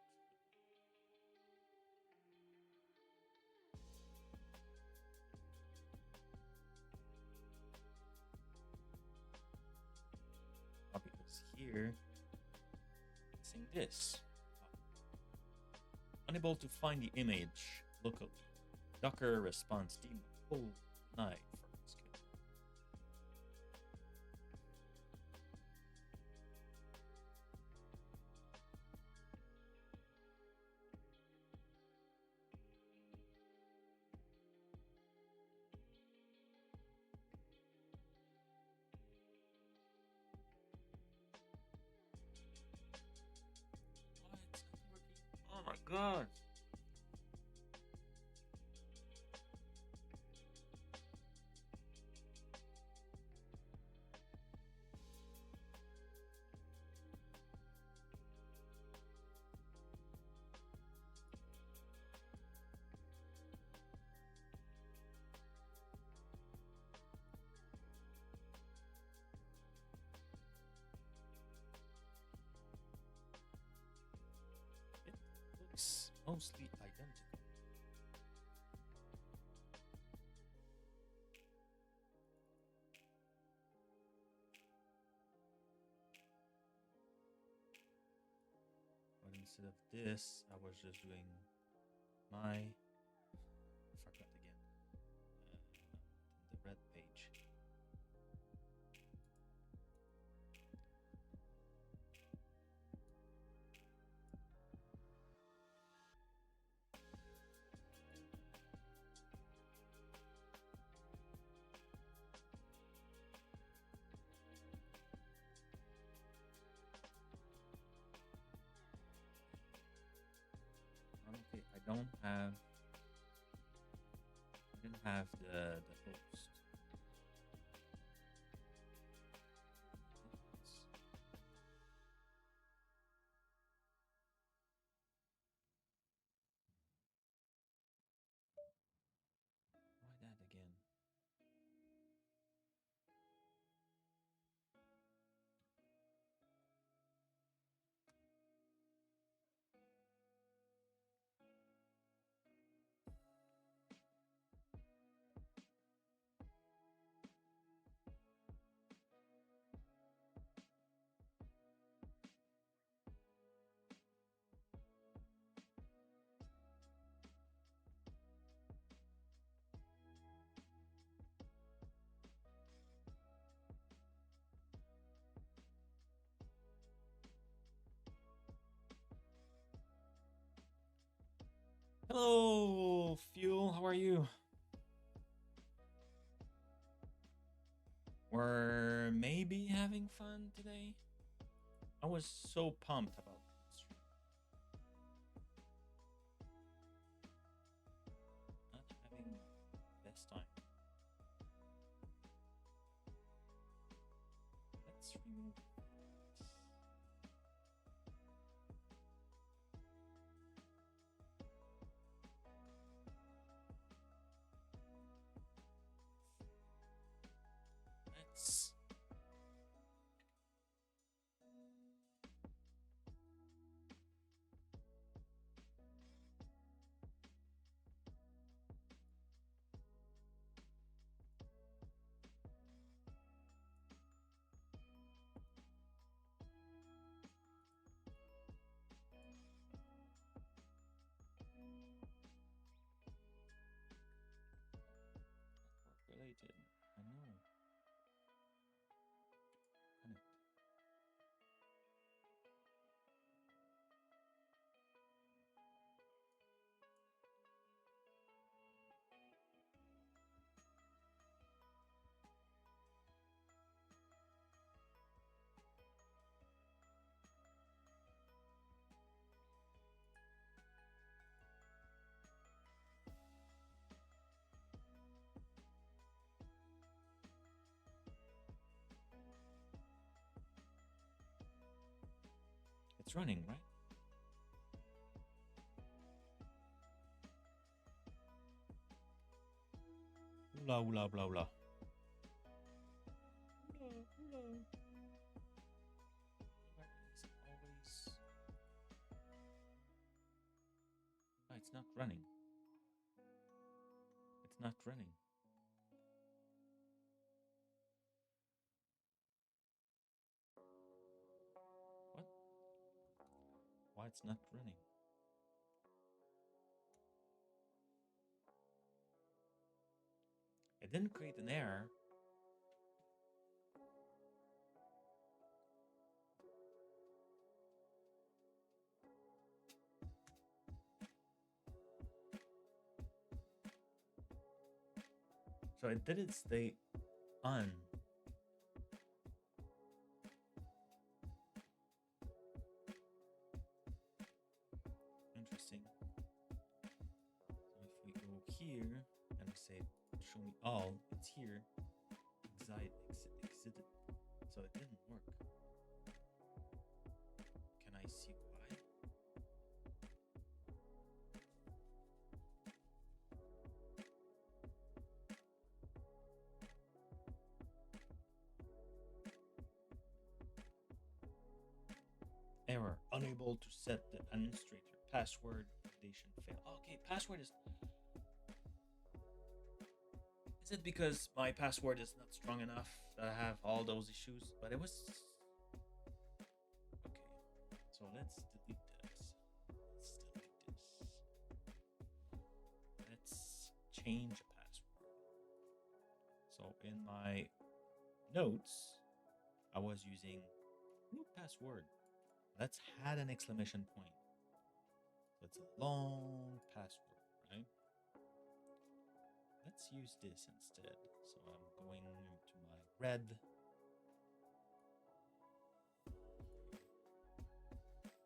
Because here it's saying this. Unable to find the image locally. Docker response team full night for this kid. Oh my god. It looks mostly identical. But instead of this, I was just doing my. I forgot again. The red page. Okay, I didn't have the host. Why that again? Hello, Fuel. How are you? We're maybe having fun today. I was so pumped about this stream. Not having the best time. Let's remove this. Let's work related. I know. Connect. It's running, right? Oola oola blah blah. Oola oola. Where is it always? Oh, it's not running. It's not running. What? Why it's not running? It didn't create an error. So it didn't stay on. Interesting. So if we go here and we say show me all, it's here. Exited. So it didn't work. Can I see why? Error. Unable to set the administrator password. Validation fail. Okay, password is. Is it because my password is not strong enough that I have all those issues? But it was. Okay. So let's delete this. Let's change a password. So in my notes, I was using new password. Let's add an exclamation point. That's a long password, right? Let's use this instead. So I'm going to my red.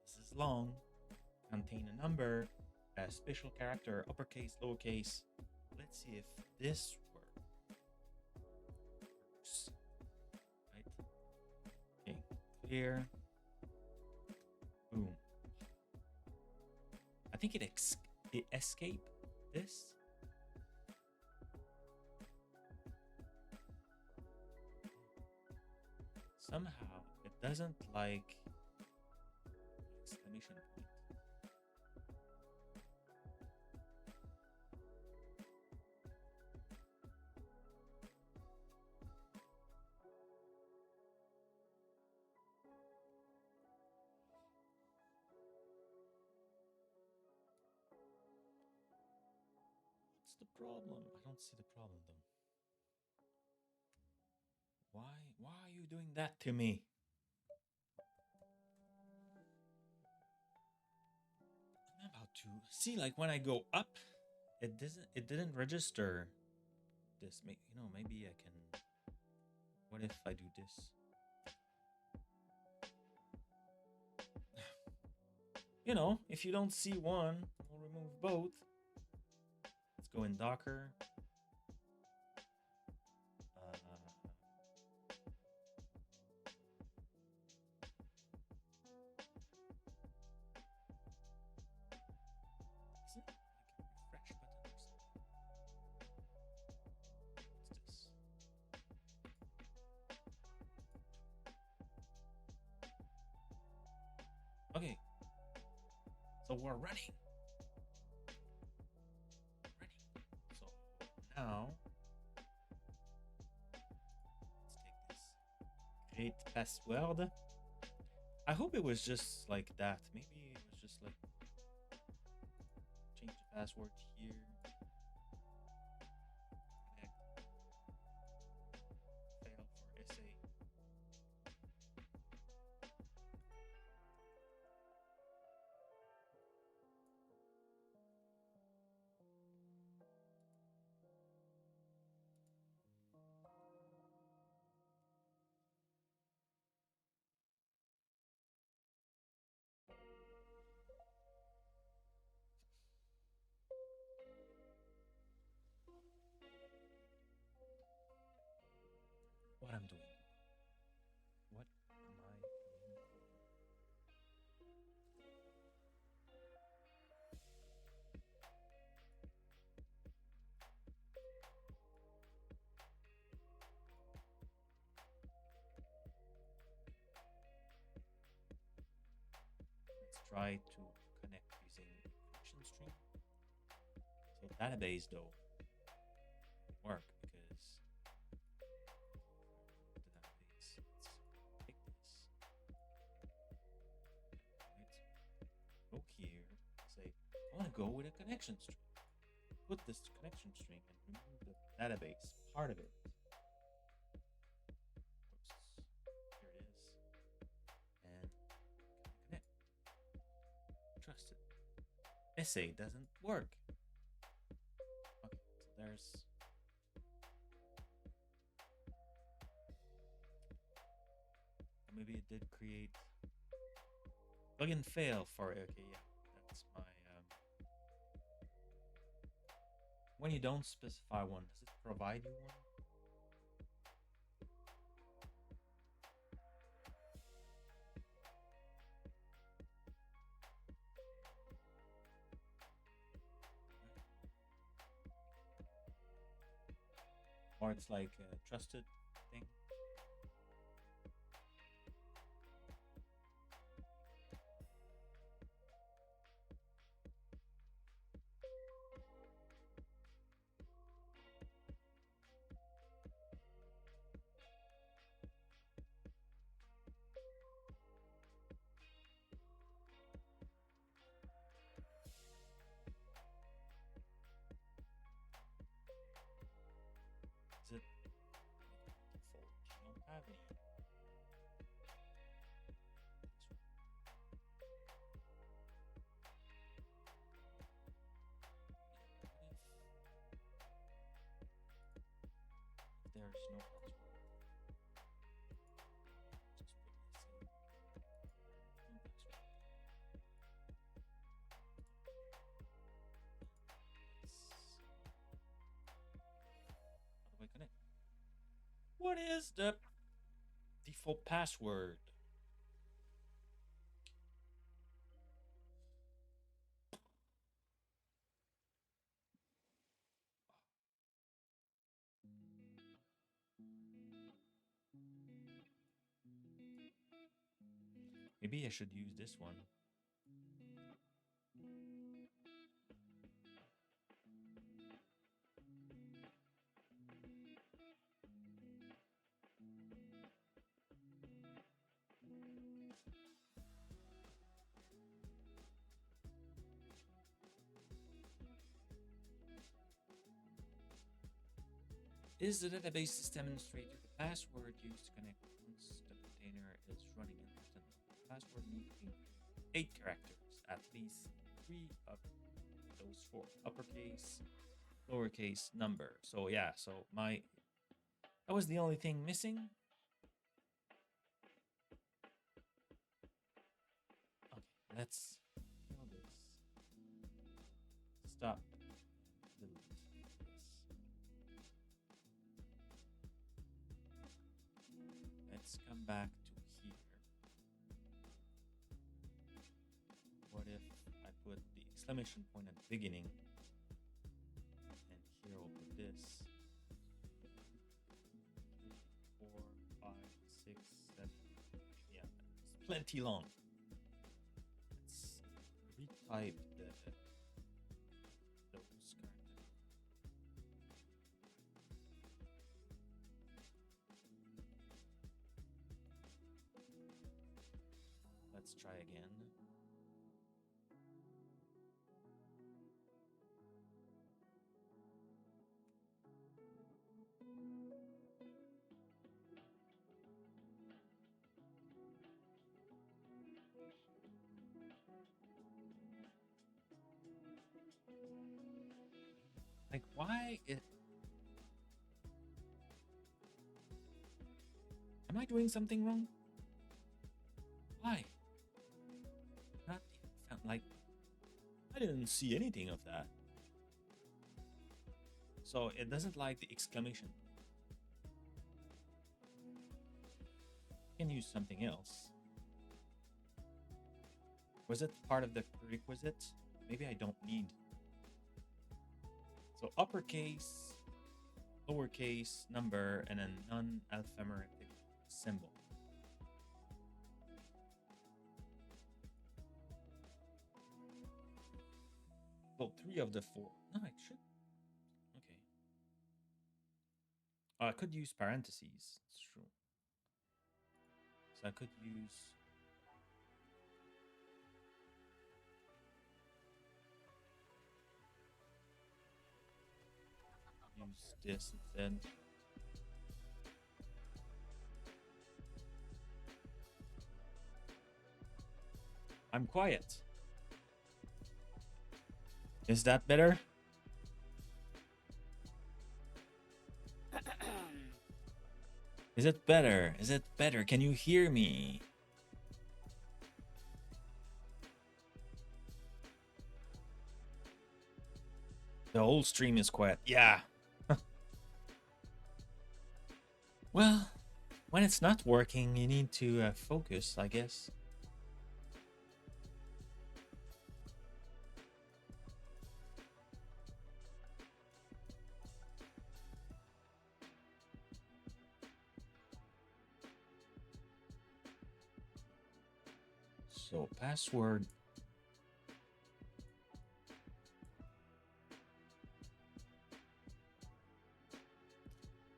This is long. Contain a number, a special character, uppercase, lowercase. Let's see if this works. Right? Okay, clear. Boom. I think it escaped this. Somehow it doesn't like exclamation point. What's the problem? I don't see the problem though. Why are you doing that to me? I'm about to see, like when I go up, it didn't register this. Maybe I can. What if I do this? If you don't see one, we'll remove both. Let's go in Docker. Is it like a refresh button or something? What's this? Okay. So we're running. So now let's take this. Create password. I hope it was just like that. Maybe it was just like change the password here. Connect. Fail for SA. What I'm doing? What am I doing? Let's try to connect using connection string. So database though won't work because the database. Let's take this. Right. Go here. Say I want to go with a connection string. Put this connection string and remove the database part of it. Whoops. Here it is. And connect. Trust it. SA doesn't work. Okay, so there's maybe it did create plugin fail for okay, yeah. That's my when you don't specify one, does it provide you one? Or it's like a trusted thing. Is it default? You don't have any. If there's no password, just put this in. No password. How do I connect? What is the default password? Maybe I should use this one. Is the database system administrator the password used to connect once the container is running independently? The password needs to be 8 characters at least. three of those four: uppercase, lowercase, number. So yeah, so that was the only thing missing. Okay, let's kill this. Stop. Delete this. Let's come back to here. What if I put the exclamation point at the beginning? And here we'll put this. 3, 4, 5, 6, 7. Yeah, it's plenty long. Let's retype those characters. Let's try again. Like, why it... Am I doing something wrong? Why? Not even like... I didn't see anything of that. So it doesn't like the exclamation. I can use something else. Was it part of the prerequisite? Maybe I don't need. So uppercase, lowercase, number, and a non-alphanumeric symbol. Well, 3 of the 4. No, it should. Okay. Oh, I could use parentheses. It's true. So I could use... use this instead. I'm quiet. Is that better? Is it better? Is it better? Can you hear me? The whole stream is quiet. Yeah. Well, when it's not working, you need to focus, I guess. So, password.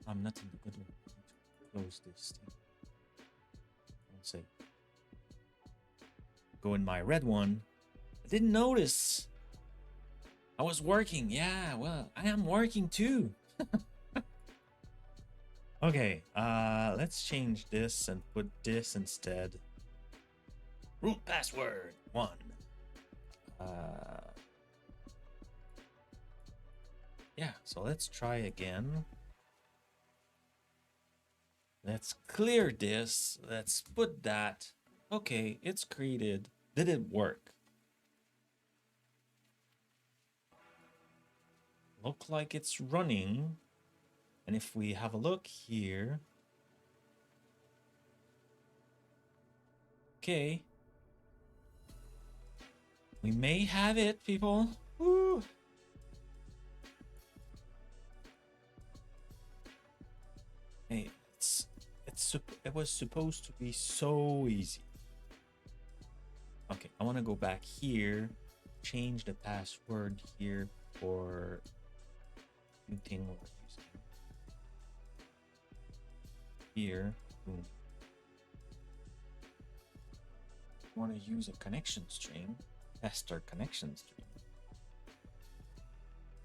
I'm not in the good one. Close this thing. Let's say. Go in my red one. I didn't notice. I was working. Yeah, well, I am working too. Okay, let's change this and put this instead. Root password 1. Yeah, so let's try again. Let's clear this. Let's put that. Okay, it's created. Did it work? Look like it's running. And if we have a look here. Okay. We may have it, people. Woo. Hey, it was supposed to be so easy. Okay, I want to go back here, change the password here for new thing we're using. Here, boom. I want to use a connection string, tester connection string.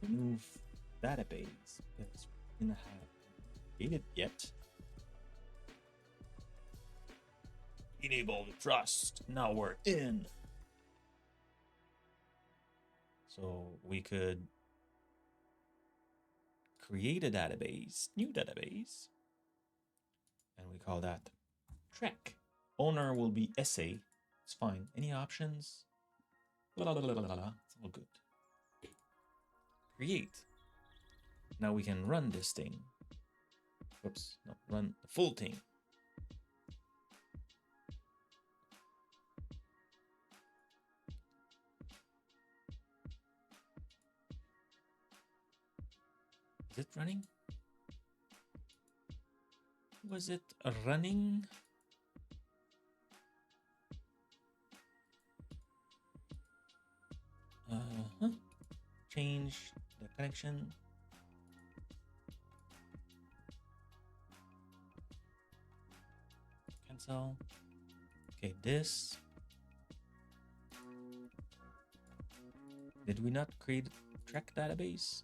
Remove database because we didn't have created yet. Enable the trust. Now we're in. So we could create a database, new database, and we call that track. Owner will be SA. It's fine. Any options? It's all good. Create. Now we can run this thing. Whoops, no, run the full thing. Is it running? Was it running? Change the connection. Cancel. Okay, this. Did we not create a track database?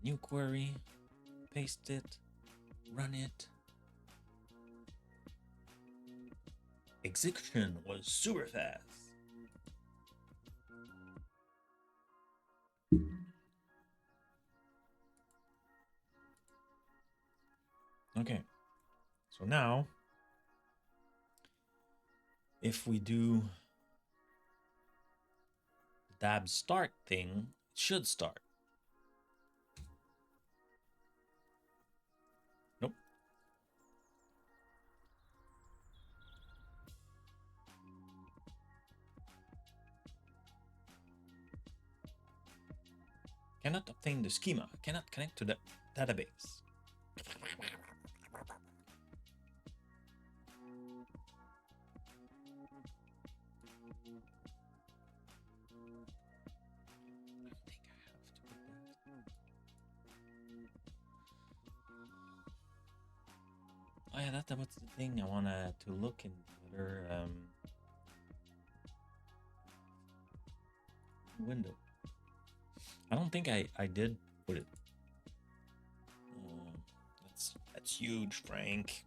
New query, paste it, run it. Execution was super fast. Okay, so now if we do the tab start thing, it should start. Nope. Cannot obtain the schema, cannot connect to the database. Oh yeah, that was the thing I wanted to look into their window. I don't think I did put it. That's huge, Frank.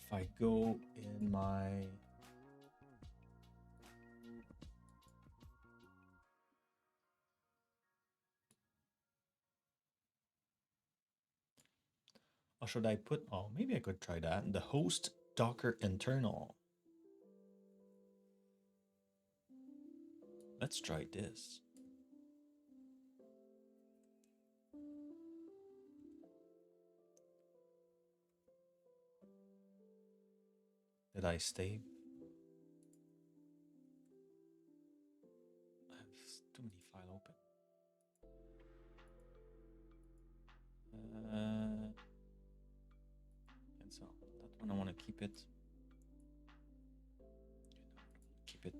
If I go in my or should I put, oh, maybe I could try that. The host Docker internal. Let's try this. Did I save? I have too many files open. And so that one I want to keep it. Keep it.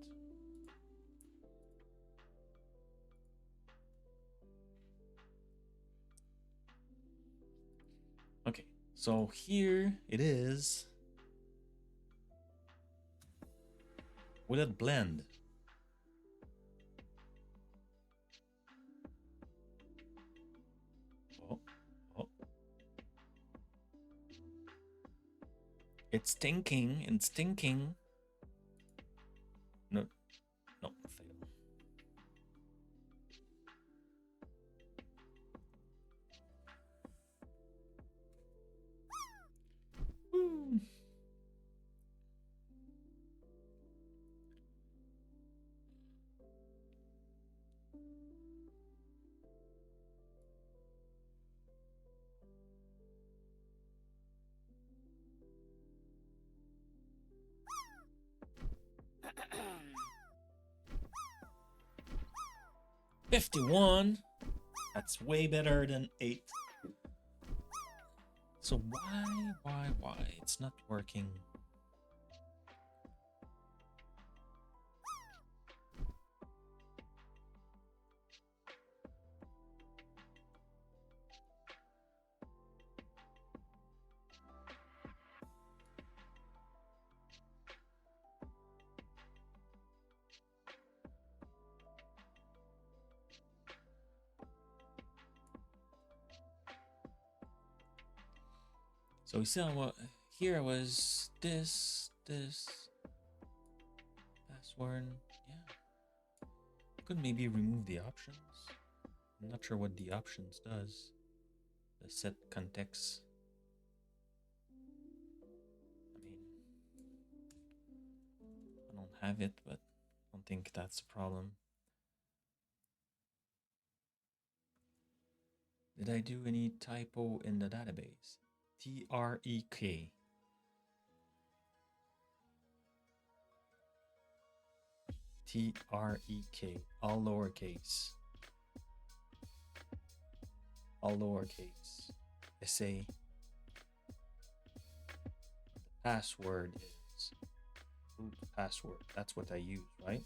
Okay, so here it is. Will it blend? Oh, oh. It's stinking and stinking. No, no, fail. Woo. $51. That's way better than 8. So why? It's not working. So we saw what here was this password. Yeah. Could maybe remove the options. I'm not sure what the options does. The set context. I mean, I don't have it, but I don't think that's a problem. Did I do any typo in the database? TREK. TREK. All lowercase. All lowercase. SA. The password is root password. That's what I use, right?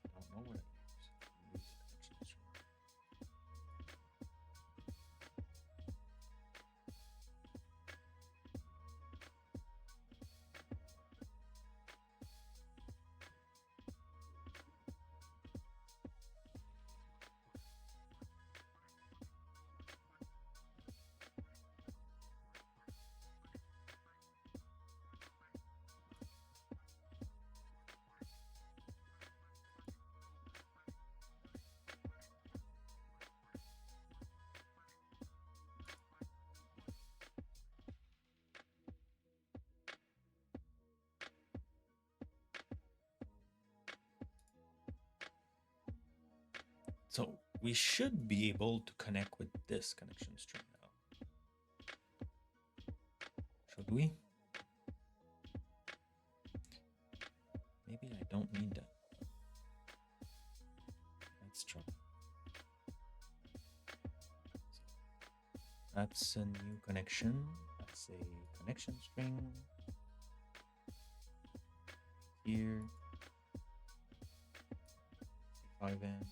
I don't know what I use. So we should be able to connect with this connection string now. Should we? Maybe I don't need that. Let's try. That's a new connection. That's a connection string. Here. 5M.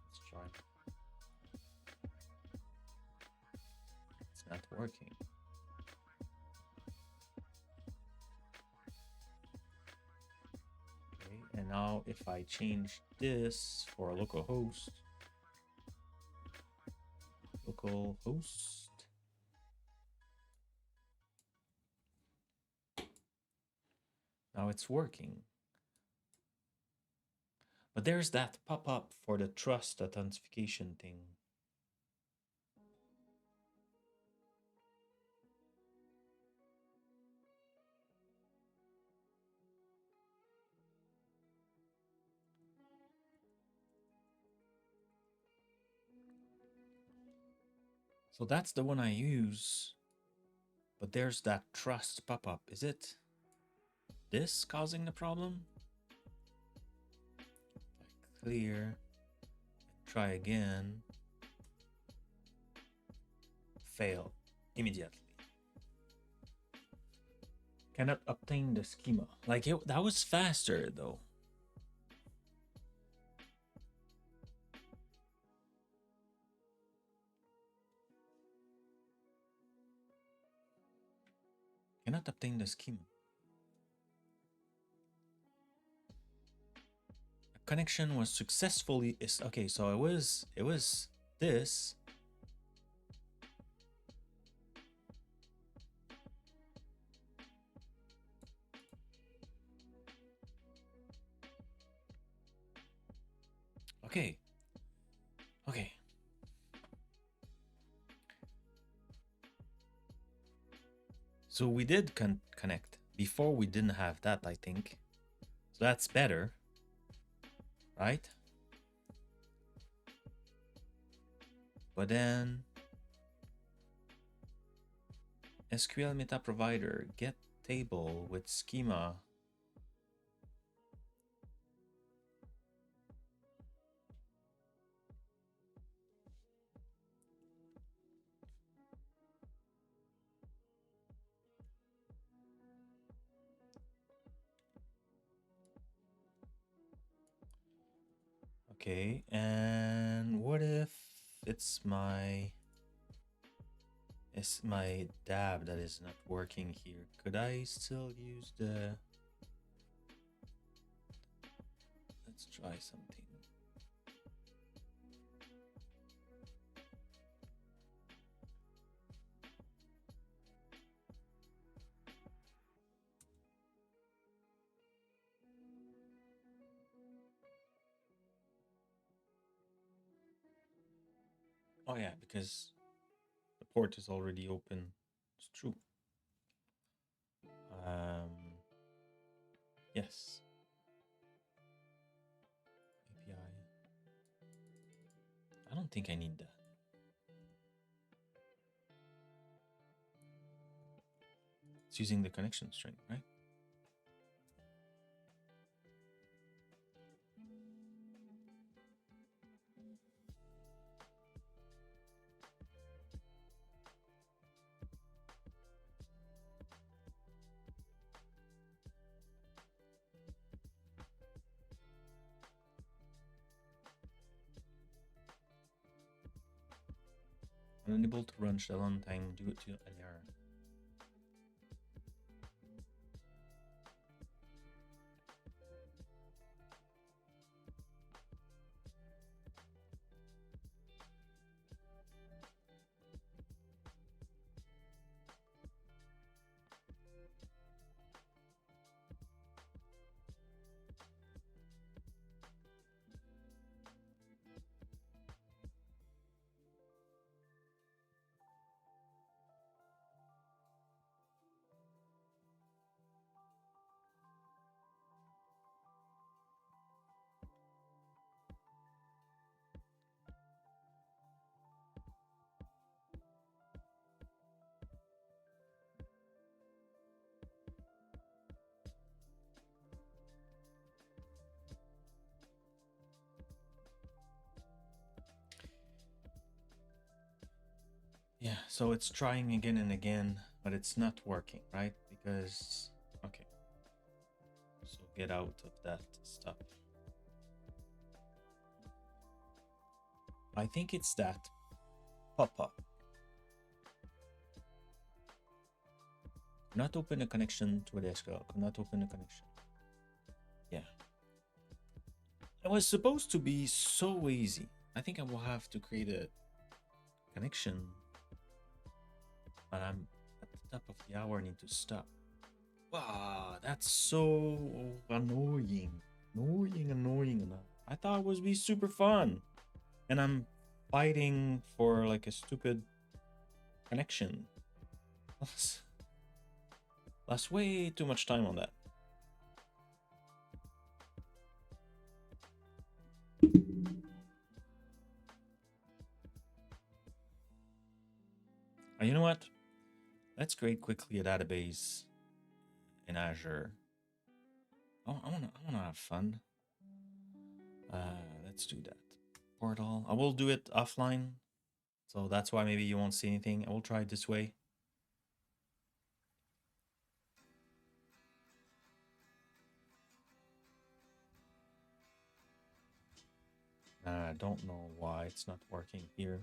Let's try. It's not working. Okay, and now if I change this for a local host, now it's working. But there's that pop-up for the trust authentication thing. So that's the one I use. But there's that trust pop-up. Is it this causing the problem? Clear. Try again. Fail immediately. Cannot obtain the schema. Like that was faster though. Cannot obtain the schema. A connection was successfully okay, so it was this. Okay. Okay. So we did connect. Before we didn't have that, I think. So that's better. Right? But then SQL meta provider get table with schema. Okay, and what if it's my It's my dab that is not working here. Could I still use the... Let's try something. Oh yeah, because the port is already open. It's true. Yes. API. I don't think I need that. It's using the connection string, right? Unable to run shell on time due to an error. Yeah, so it's trying again and again, but it's not working, right? Because, okay. So get out of that stuff. I think it's that pop-up. Not open a connection to the SQL. Could not open a connection. Yeah. It was supposed to be so easy. I think I will have to create a connection. But I'm at the top of the hour, I need to stop. Wow, that's so annoying. Annoying. I thought it would be super fun. And I'm fighting for like a stupid connection. Lost way too much time on that. You know what? Let's create quickly a database in Azure. Oh, I wanna have fun. Let's do that. Portal. I will do it offline, so that's why maybe you won't see anything. I will try it this way. I don't know why it's not working here.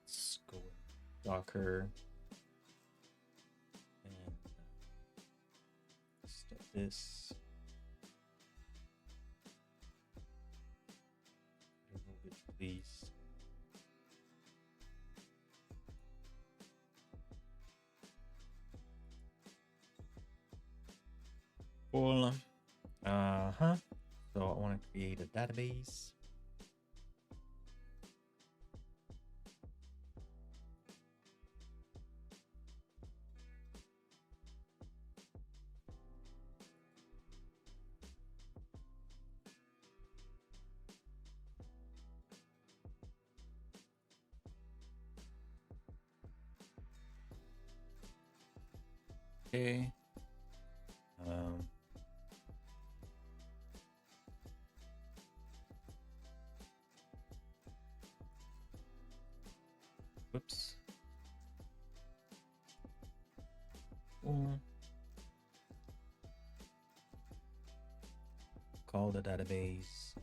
Let's go with Docker and stop this. Remove it, please. Cool. So I want to create a database. Okay. Whoops. Call the database.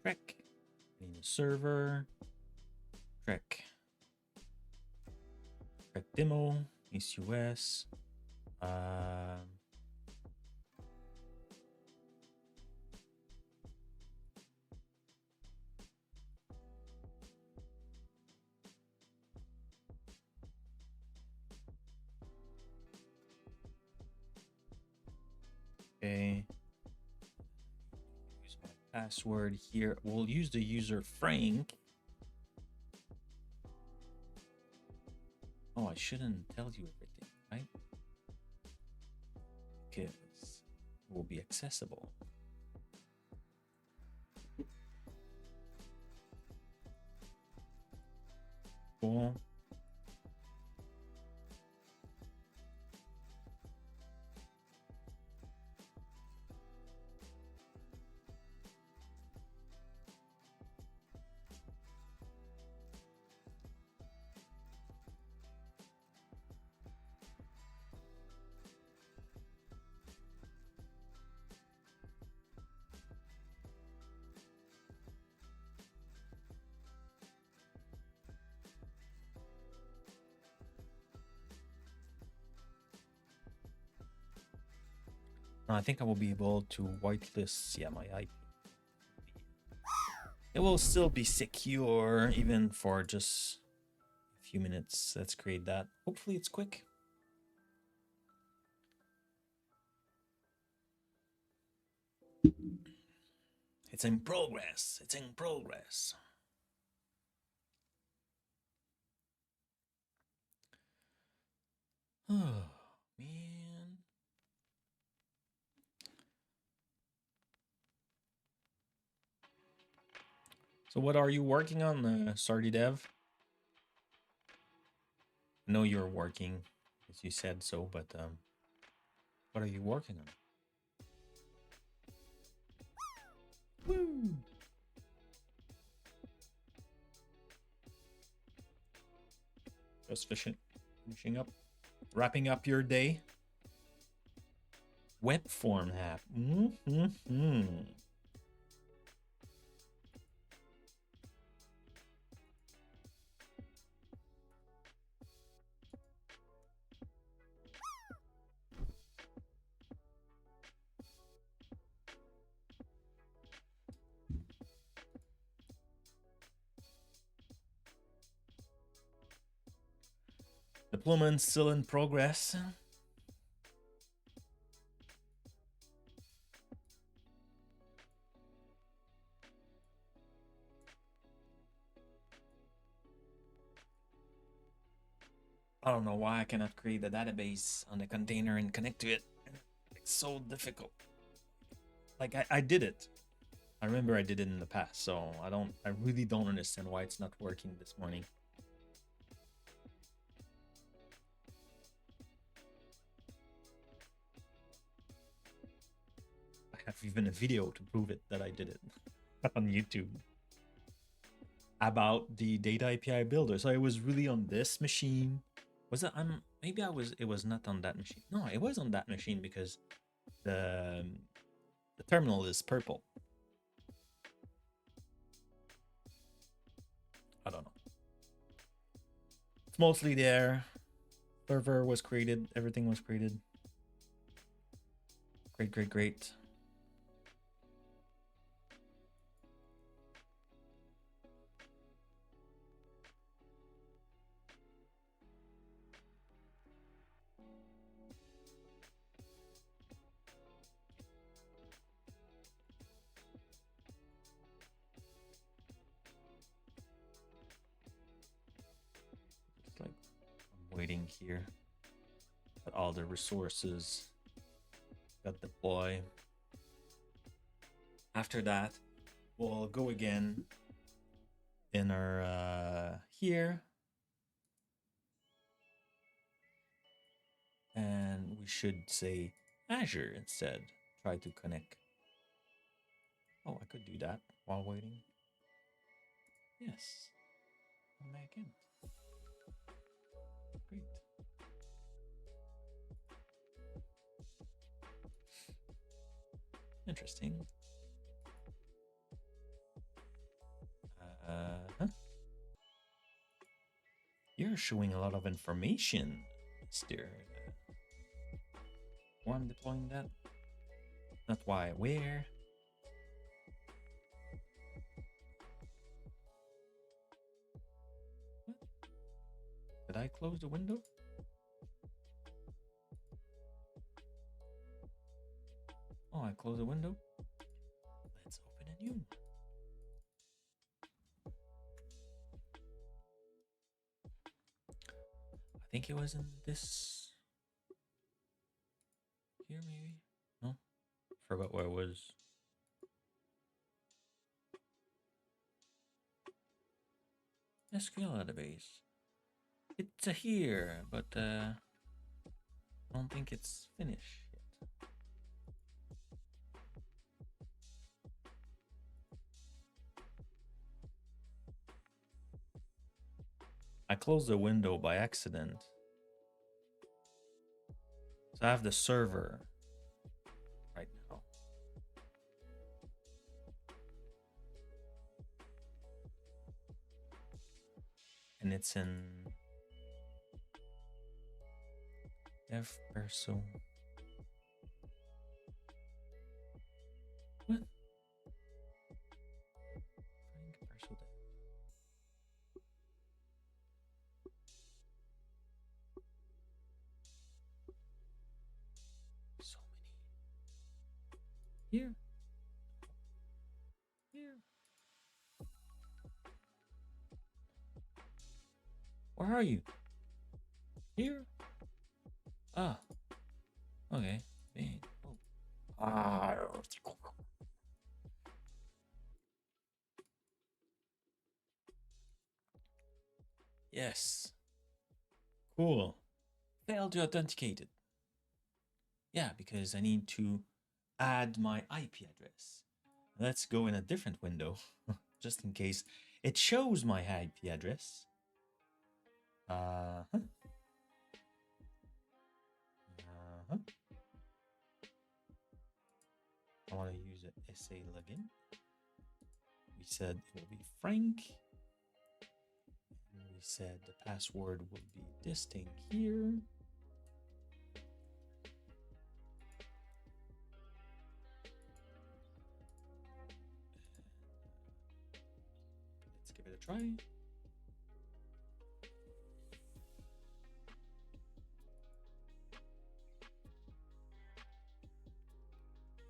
Trek. Need a server. Trek. Track demo, ECUS. Okay. Use my password here. We'll use the user Frank. Oh, I shouldn't tell you everything, right? Because it will be accessible. Cool. I think I will be able to whitelist, yeah, my IP. It will still be secure even for just a few minutes. Let's create that. Hopefully it's quick. It's in progress. It's in progress. Oh, man. So what are you working on, Sardi Dev? I know you're working, as you said so, but what are you working on? Woo! Just finishing up, wrapping up your day. Web form app. Deployment still in progress. I don't know why I cannot create a database on the container and connect to it. It's so difficult. Like I did it. I remember I did it in the past, so I really don't understand why it's not working this morning. I have even a video to prove it that I did it on YouTube about the data API builder. So it was really on this machine. Was it on? Maybe it was not on that machine. No, it was on that machine because the terminal is purple. I don't know. It's mostly there. Server was created. Everything was created. Great. Like I'm waiting here. Got all the resources. Got deploy. After that, we'll go again in our here. And we should say Azure instead. Try to connect. Oh, I could do that while waiting. Yes. Come back in. Great. Interesting. Huh? You're You're showing a lot of information, Mr. Why I'm deploying that? Not why, where? What? Did I close the window? Oh, I closed the window? Let's open a new one. I think it was in this... Here, maybe? No? Forgot where it was. SQL database. It's here, but I don't think it's finished yet. I closed the window by accident. So I have the server right now. And it's in F perso. What? Frank perso. So many. Here. Here. Where are you? Here? Ah. Okay. Man. Oh. Ah. Yes. Cool. Failed to authenticate it. Yeah, because I need to add my IP address. Let's go in a different window, just in case it shows my IP address. Uh-huh. Uh-huh. I want to use an SA login. We said it will be Frank. And we said the password will be this thing here. Let's give it a try.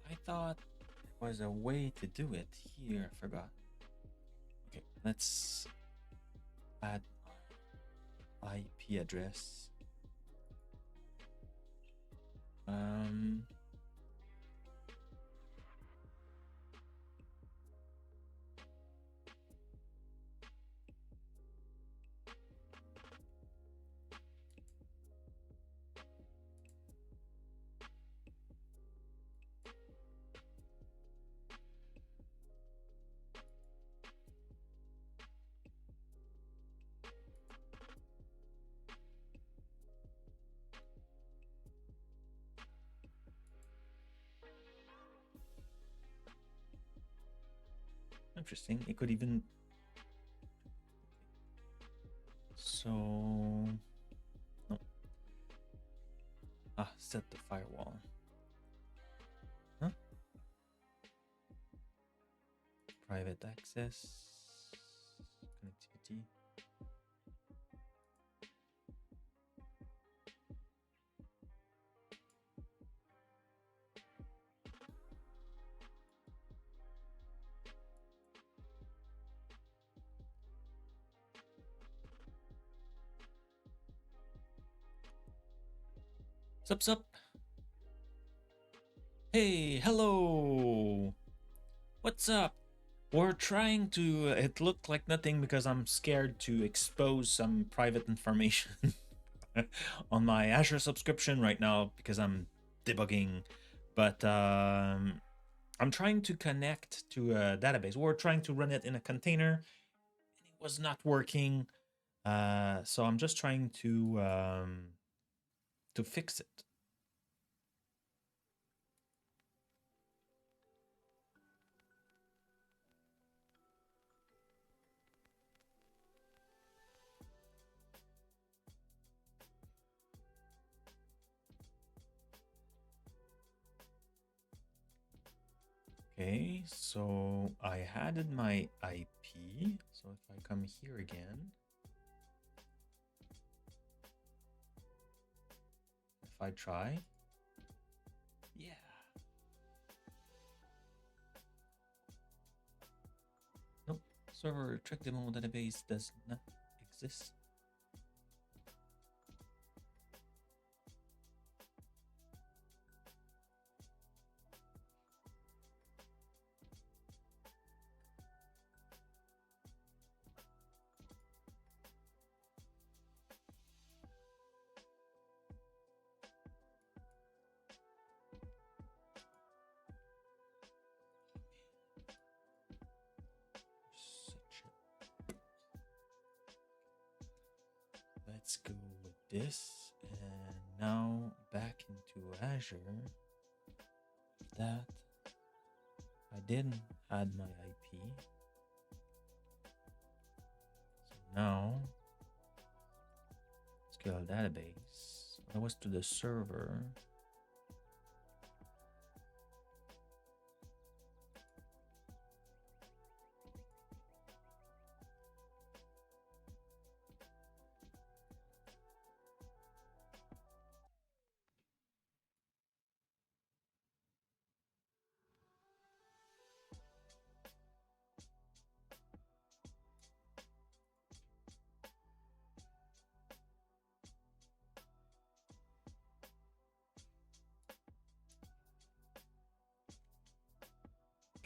I thought there was a way to do it here. I forgot. Okay, let's add IP address. Interesting. It could even... So... No. Ah, set the firewall. Huh? Private access. Connectivity. Sup? Hey, hello. What's up? We're trying to... It looked like nothing because I'm scared to expose some private information on my Azure subscription right now because I'm debugging. But I'm trying to connect to a database. We're trying to run it in a container. And it was not working. So I'm just trying to fix it. Okay, so I added my IP. So if I come here again, if I try, yeah. Nope, server track demo database does not exist. Let's go with this, and now back into Azure. That I didn't add my IP, so now SQL database. I was to the server.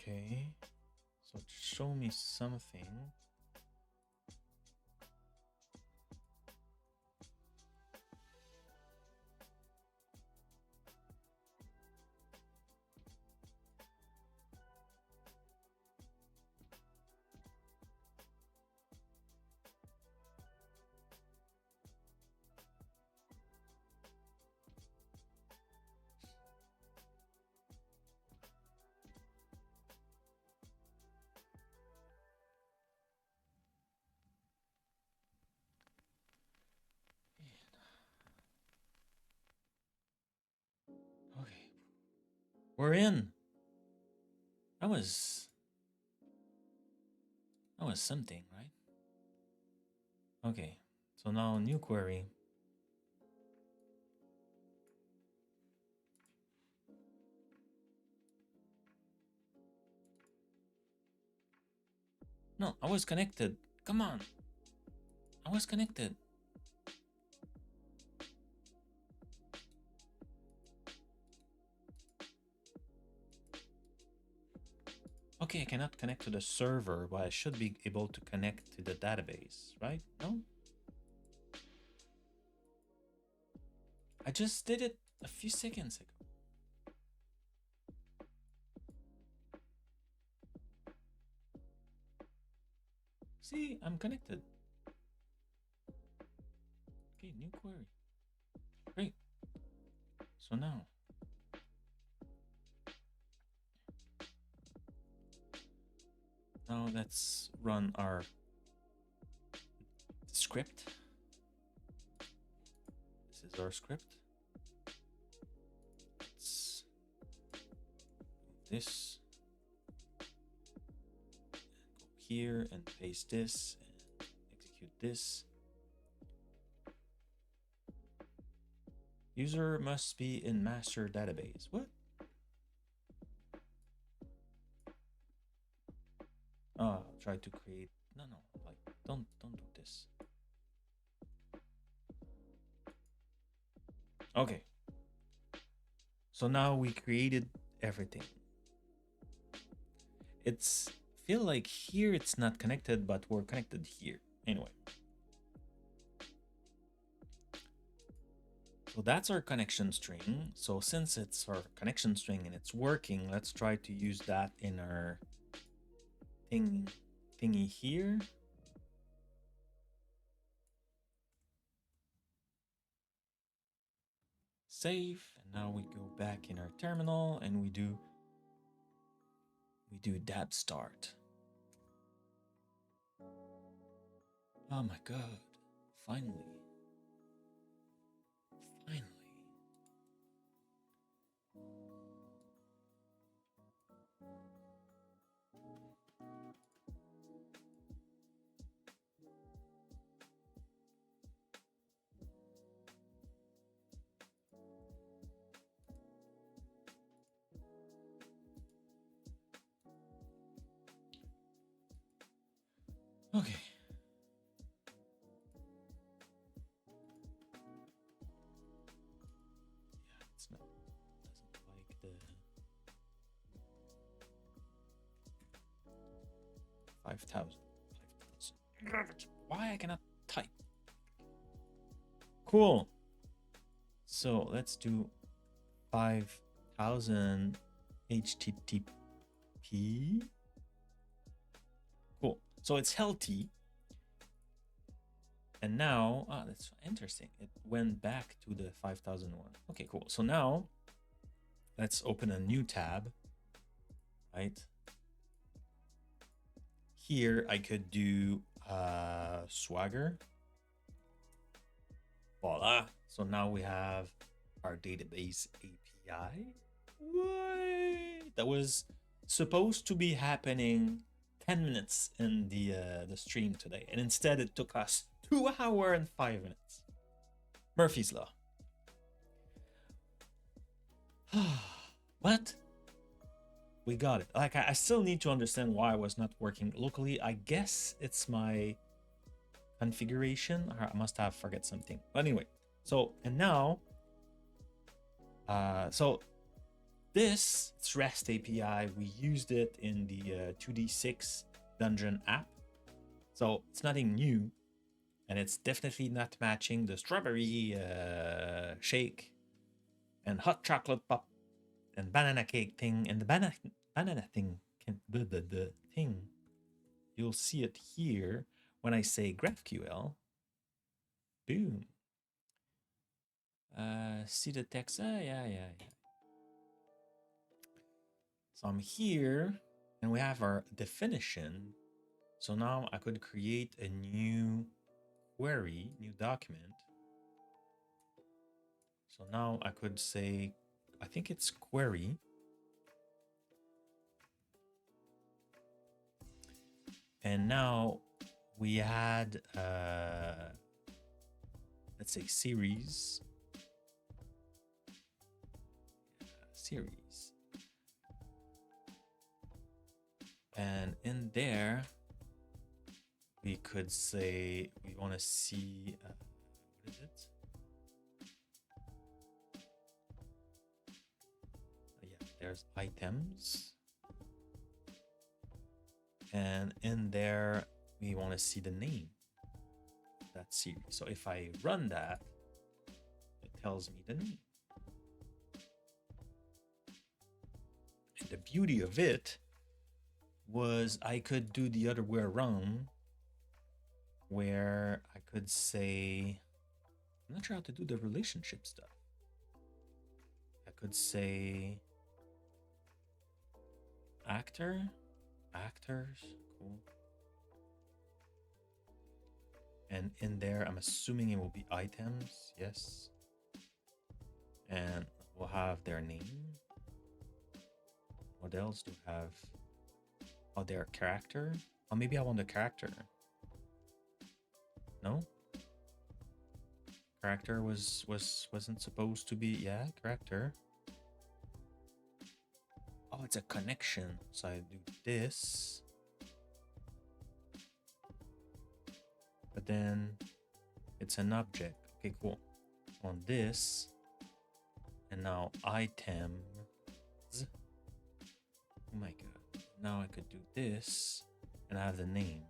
Okay, so show me something. Okay, we're in. That was something, right? Okay, so now new query. No, I was connected. Come on. I was connected. Okay, I cannot connect to the server, but I should be able to connect to the database, right? No? I just did it a few seconds ago. See, I'm connected. Okay, new query. Great. So now, let's run our script. This is our script. Let's do this. And go here and paste this and execute this. User must be in master database. What? Oh, try to create. No, like don't do this. Okay. So now we created everything. It's feel like here it's not connected, but we're connected here. Anyway. So that's our connection string. So since it's our connection string and it's working, let's try to use that in our thingy here. Save, and now we go back in our terminal and we do dab start. Oh my god, finally. Okay. Yeah, it's not doesn't like the 5,000. 5,000. Why I cannot type? Cool. So let's do 5,000 HTTP. Cool. So it's healthy. And now, that's interesting. It went back to the 5,001. Okay, cool. So now let's open a new tab, right? Here I could do Swagger. Voila. So now we have our database API. What? That was supposed to be happening 10 minutes in the stream today, and instead it took us 2 hours and 5 minutes. Murphy's Law. But we got it. Like, I still need to understand why it was not working locally. I guess it's my configuration. I must have forget something. But anyway, so, and now, so this REST API, we used it in the 2D6 dungeon app. So it's nothing new. And it's definitely not matching the strawberry shake and hot chocolate pop and banana cake thing. And the banana thing, the thing, you'll see it here when I say GraphQL. Boom. See the text? Yeah. So I'm here and we have our definition. So now I could create a new query, new document. So now I could say, I think it's query. And now we had, let's say series. Series. And in there, we could say we want to see, what is it? Yeah, there's items. And in there, we want to see the name of that series. So if I run that, it tells me the name. And the beauty of it was I could do the other way around, where I could say, I'm not sure how to do the relationship stuff. I could say actors, cool. And in there, I'm assuming it will be items, yes. And we'll have their name. What else do we have? Oh, their character. Oh, maybe I want a character. No? Character wasn't supposed to be, yeah, character. Oh, it's a connection. So I do this. But then it's an object. Okay, cool. On this. And now items. Oh my god. Now I could do this and I have the name.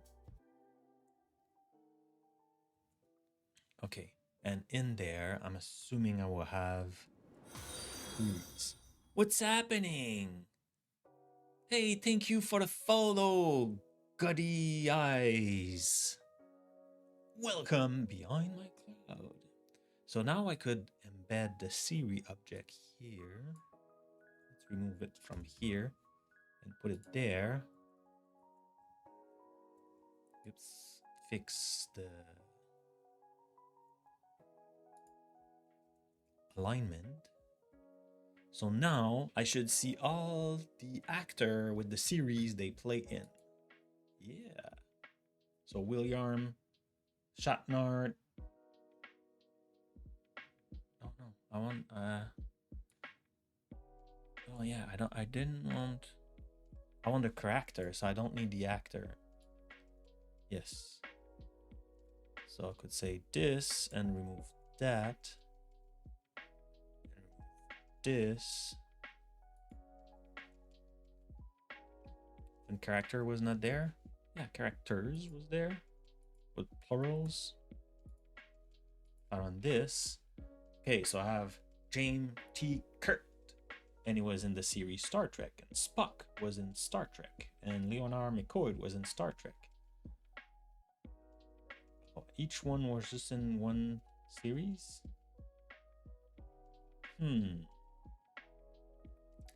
Okay. And in there, I'm assuming I will have foods. What's happening? Hey, thank you for the follow, Gutty Eyes. Welcome behind my cloud. So now I could embed the Siri object here. Let's remove it from here and put it there. Oops, fix the alignment. So now I should see all the actor with the series they play in. Yeah. So William Shatner. Oh no, I want oh yeah, I want the character, so I don't need the actor. Yes. So I could say this and remove that. And remove this. And character was not there. Yeah, characters was there with plurals. On this. Okay, so I have James T. Kirk, and he was in the series Star Trek, and Spock was in Star Trek, and Leonard McCoy was in Star Trek. Oh, each one was just in one series.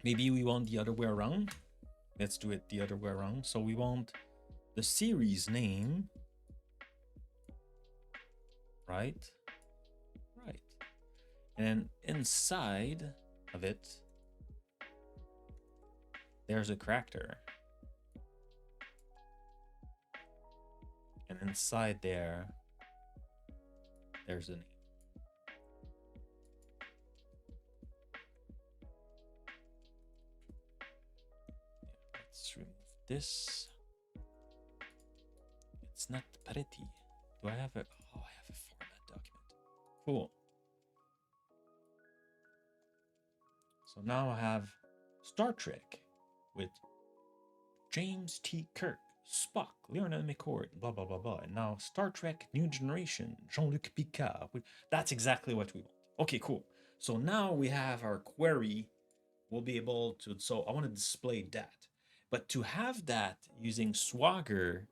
Maybe we want the other way around. Let's do it the other way around. So we want the series name, right? Right. And then inside of it, there's a character. And inside there, there's a name. Let's remove this. It's not pretty. Do I have a... Oh, I have a format document. Cool. So now I have Star Trek with James T. Kirk, Spock, Leonard McCoy, blah, blah, blah, blah. And now Star Trek New Generation, Jean-Luc Picard. That's exactly what we want. Okay, cool. So now we have our query. We'll be able to... So I want to display that. But to have that using Swagger,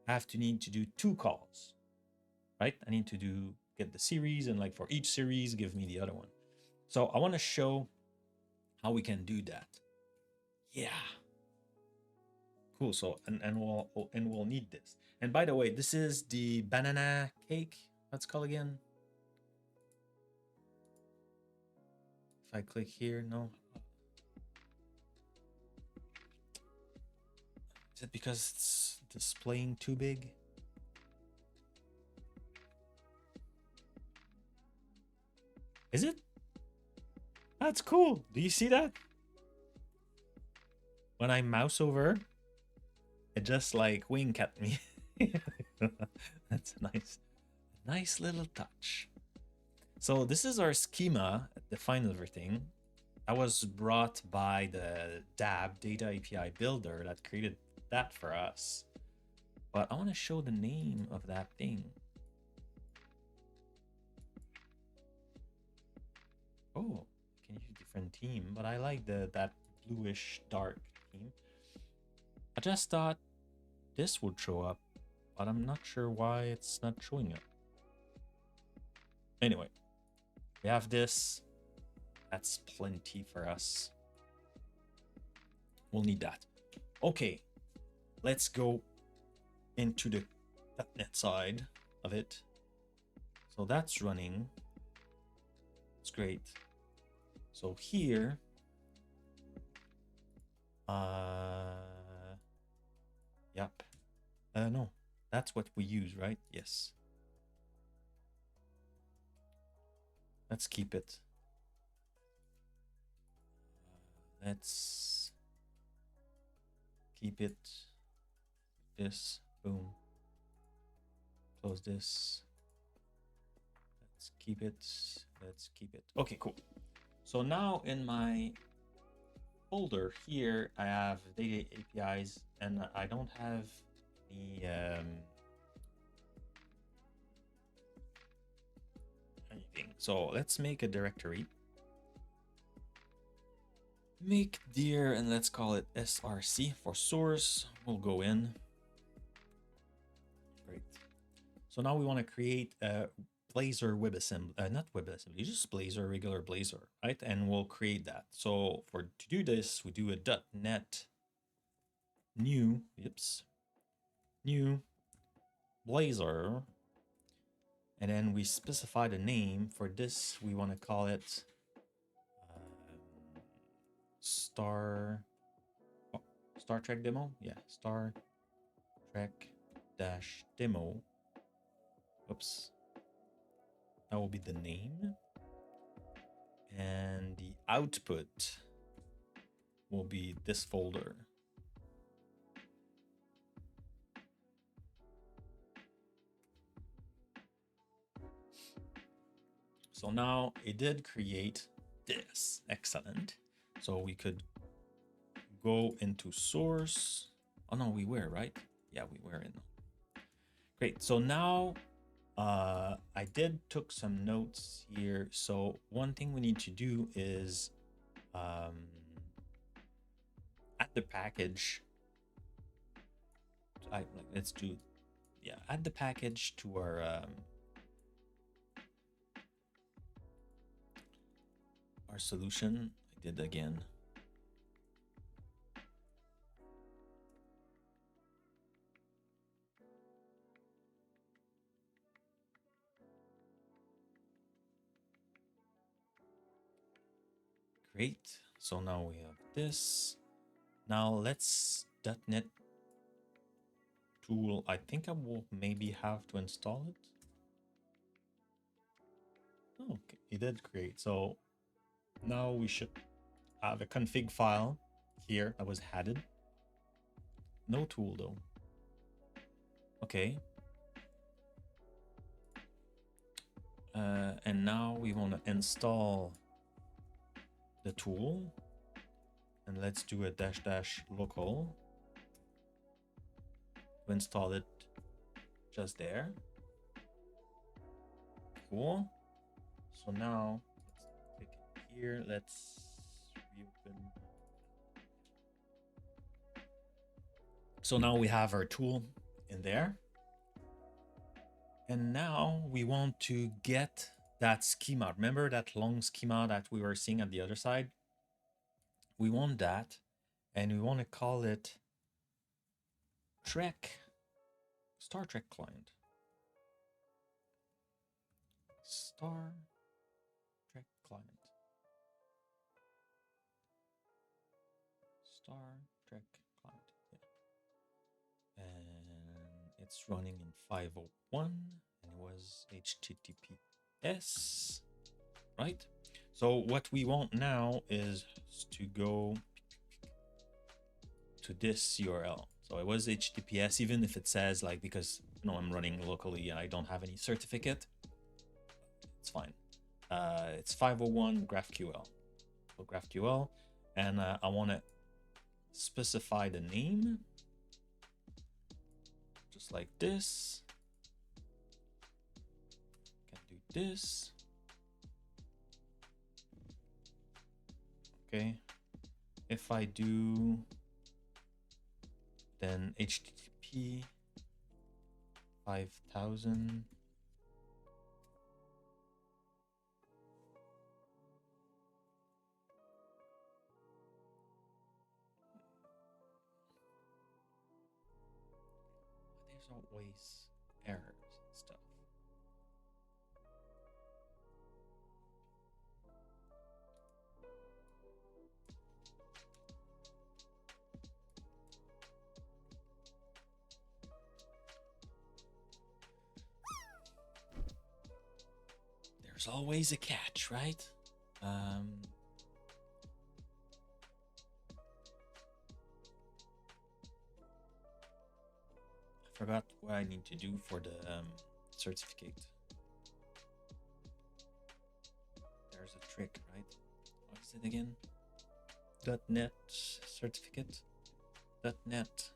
I have to need to do 2 calls, right? I need to get the series, and like for each series, give me the other one. So I want to show how we can do that. Yeah. Cool. So and we'll need this. And by the way, this is the banana cake. What's it called again? If I click here, no. Is it because it's displaying too big? Is it? That's cool. Do you see that? When I mouse over, it just like wink at me. That's a nice little touch. So this is our schema that defines everything. That was brought by the DAB, Data API Builder, that created that for us. But I want to show the name of that thing. Oh, can use different theme, but I like that bluish dark theme. I just thought this would show up, but I'm not sure why it's not showing up. Anyway, we have this. That's plenty for us. We'll need that. Okay, let's go into the .NET side of it. So that's running. It's great. So here, yep. No, that's what we use, right? Yes. Let's keep it. Let's keep it. This, boom. Close this. Let's keep it. Let's keep it. Okay, cool. So now in my folder here, I have data APIs, and I don't have any anything. So let's make a directory. Make dir, and let's call it src for source. We'll go in. Great. So now we want to create a Blazor WebAssembly, not WebAssembly, just Blazor, regular Blazor, right? And we'll create that. So to do this, we do a .NET new Blazor, and then we specify the name for this. We want to call it Star Trek demo. Yeah, Star Trek -demo. Oops. That will be the name, and the output will be this folder. So now it did create this. Excellent. So we could go into source. Oh no, we were, right? Yeah, we were in. Great. So now I took some notes here. So one thing we need to do is add the package. Let's do, yeah, add the package to our solution. I did again. Great. So now we have this. Now let's .NET tool. I think I will maybe have to install it. Oh, okay. It did create. So now we should have a config file here that was added. No tool though. Okay. And now we want to install the tool, and let's do a -- local to install it just there. Cool. So now let's click it here. Let's reopen. So now we have our tool in there. And now we want to get that schema. Remember that long schema that we were seeing at the other side? We want that, and we want to call it Star Trek client. Star Trek client. Star Trek client. Yeah. And it's running in 501, and it was HTTPS, right? So what we want now is to go to this URL. So it was HTTPS, even if it says like, because I'm running locally and I don't have any certificate, it's fine. It's 501 GraphQL. So GraphQL, and I want to specify the name, just like this. Can do this. Okay. If I do then HTTP 5000. There's always errors and stuff. There's always a catch, right? I forgot what I need to do for the certificate. There's a trick, right? What is it again? .NET certificate. .NET.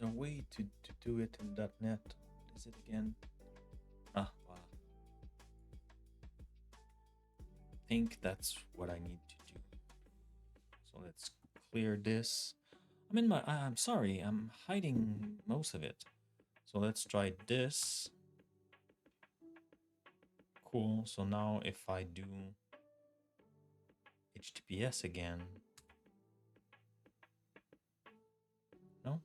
There's a way to do it in .NET. What is it again? Ah, wow. I think that's what I need to do. So let's clear this. I'm sorry, I'm hiding most of it. So let's try this. Cool. So now if I do HTTPS again. No?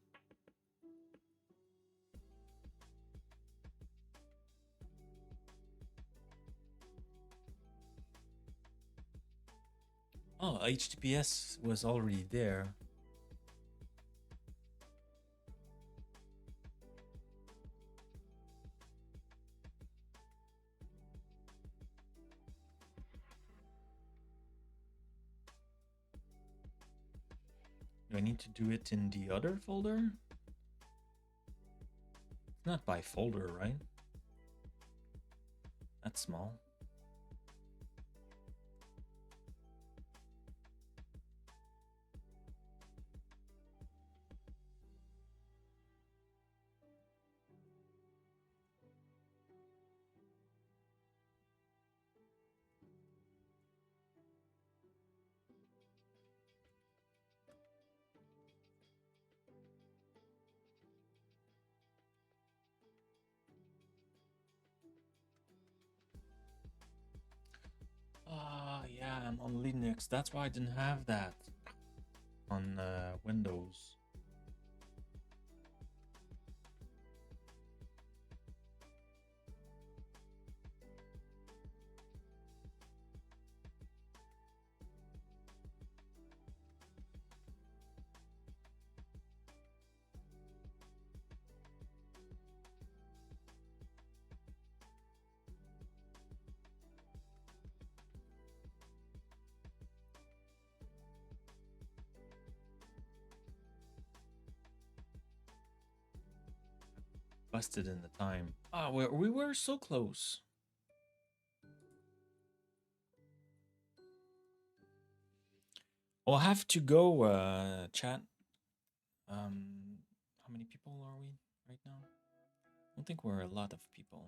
Oh, HTTPS was already there. Do I need to do it in the other folder? It's not by folder, right? That's small. Yeah, I'm on Linux. That's why I didn't have that on Windows. Busted in the time. Ah, we were so close. I'll have to go, chat. How many people are we right now? I don't think we're a lot of people.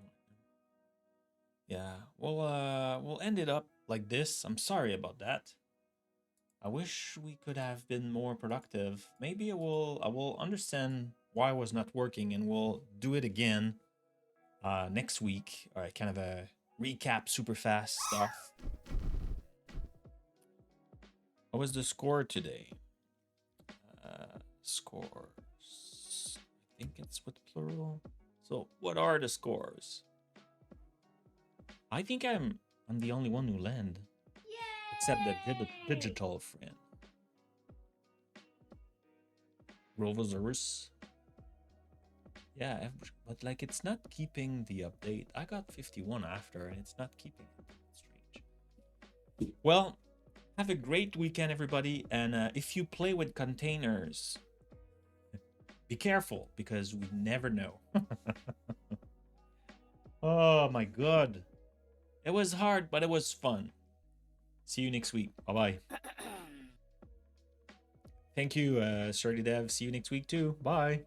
Yeah, we'll end it up like this. I'm sorry about that. I wish we could have been more productive. Maybe I will understand why it was not working, and we'll do it again next week. All right, kind of a recap, super fast stuff. What was the score today? Scores. I think it's with plural. So what are the scores? I think I'm the only one who landed. Except the digital friend. Rovosaurus. Yeah, but like it's not keeping the update. I got 51 after and it's not keeping it. Strange. Well, have a great weekend, everybody. And if you play with containers, be careful because we never know. Oh my god. It was hard, but it was fun. See you next week. Bye-bye. Thank you, Shirley Dev. See you next week too. Bye.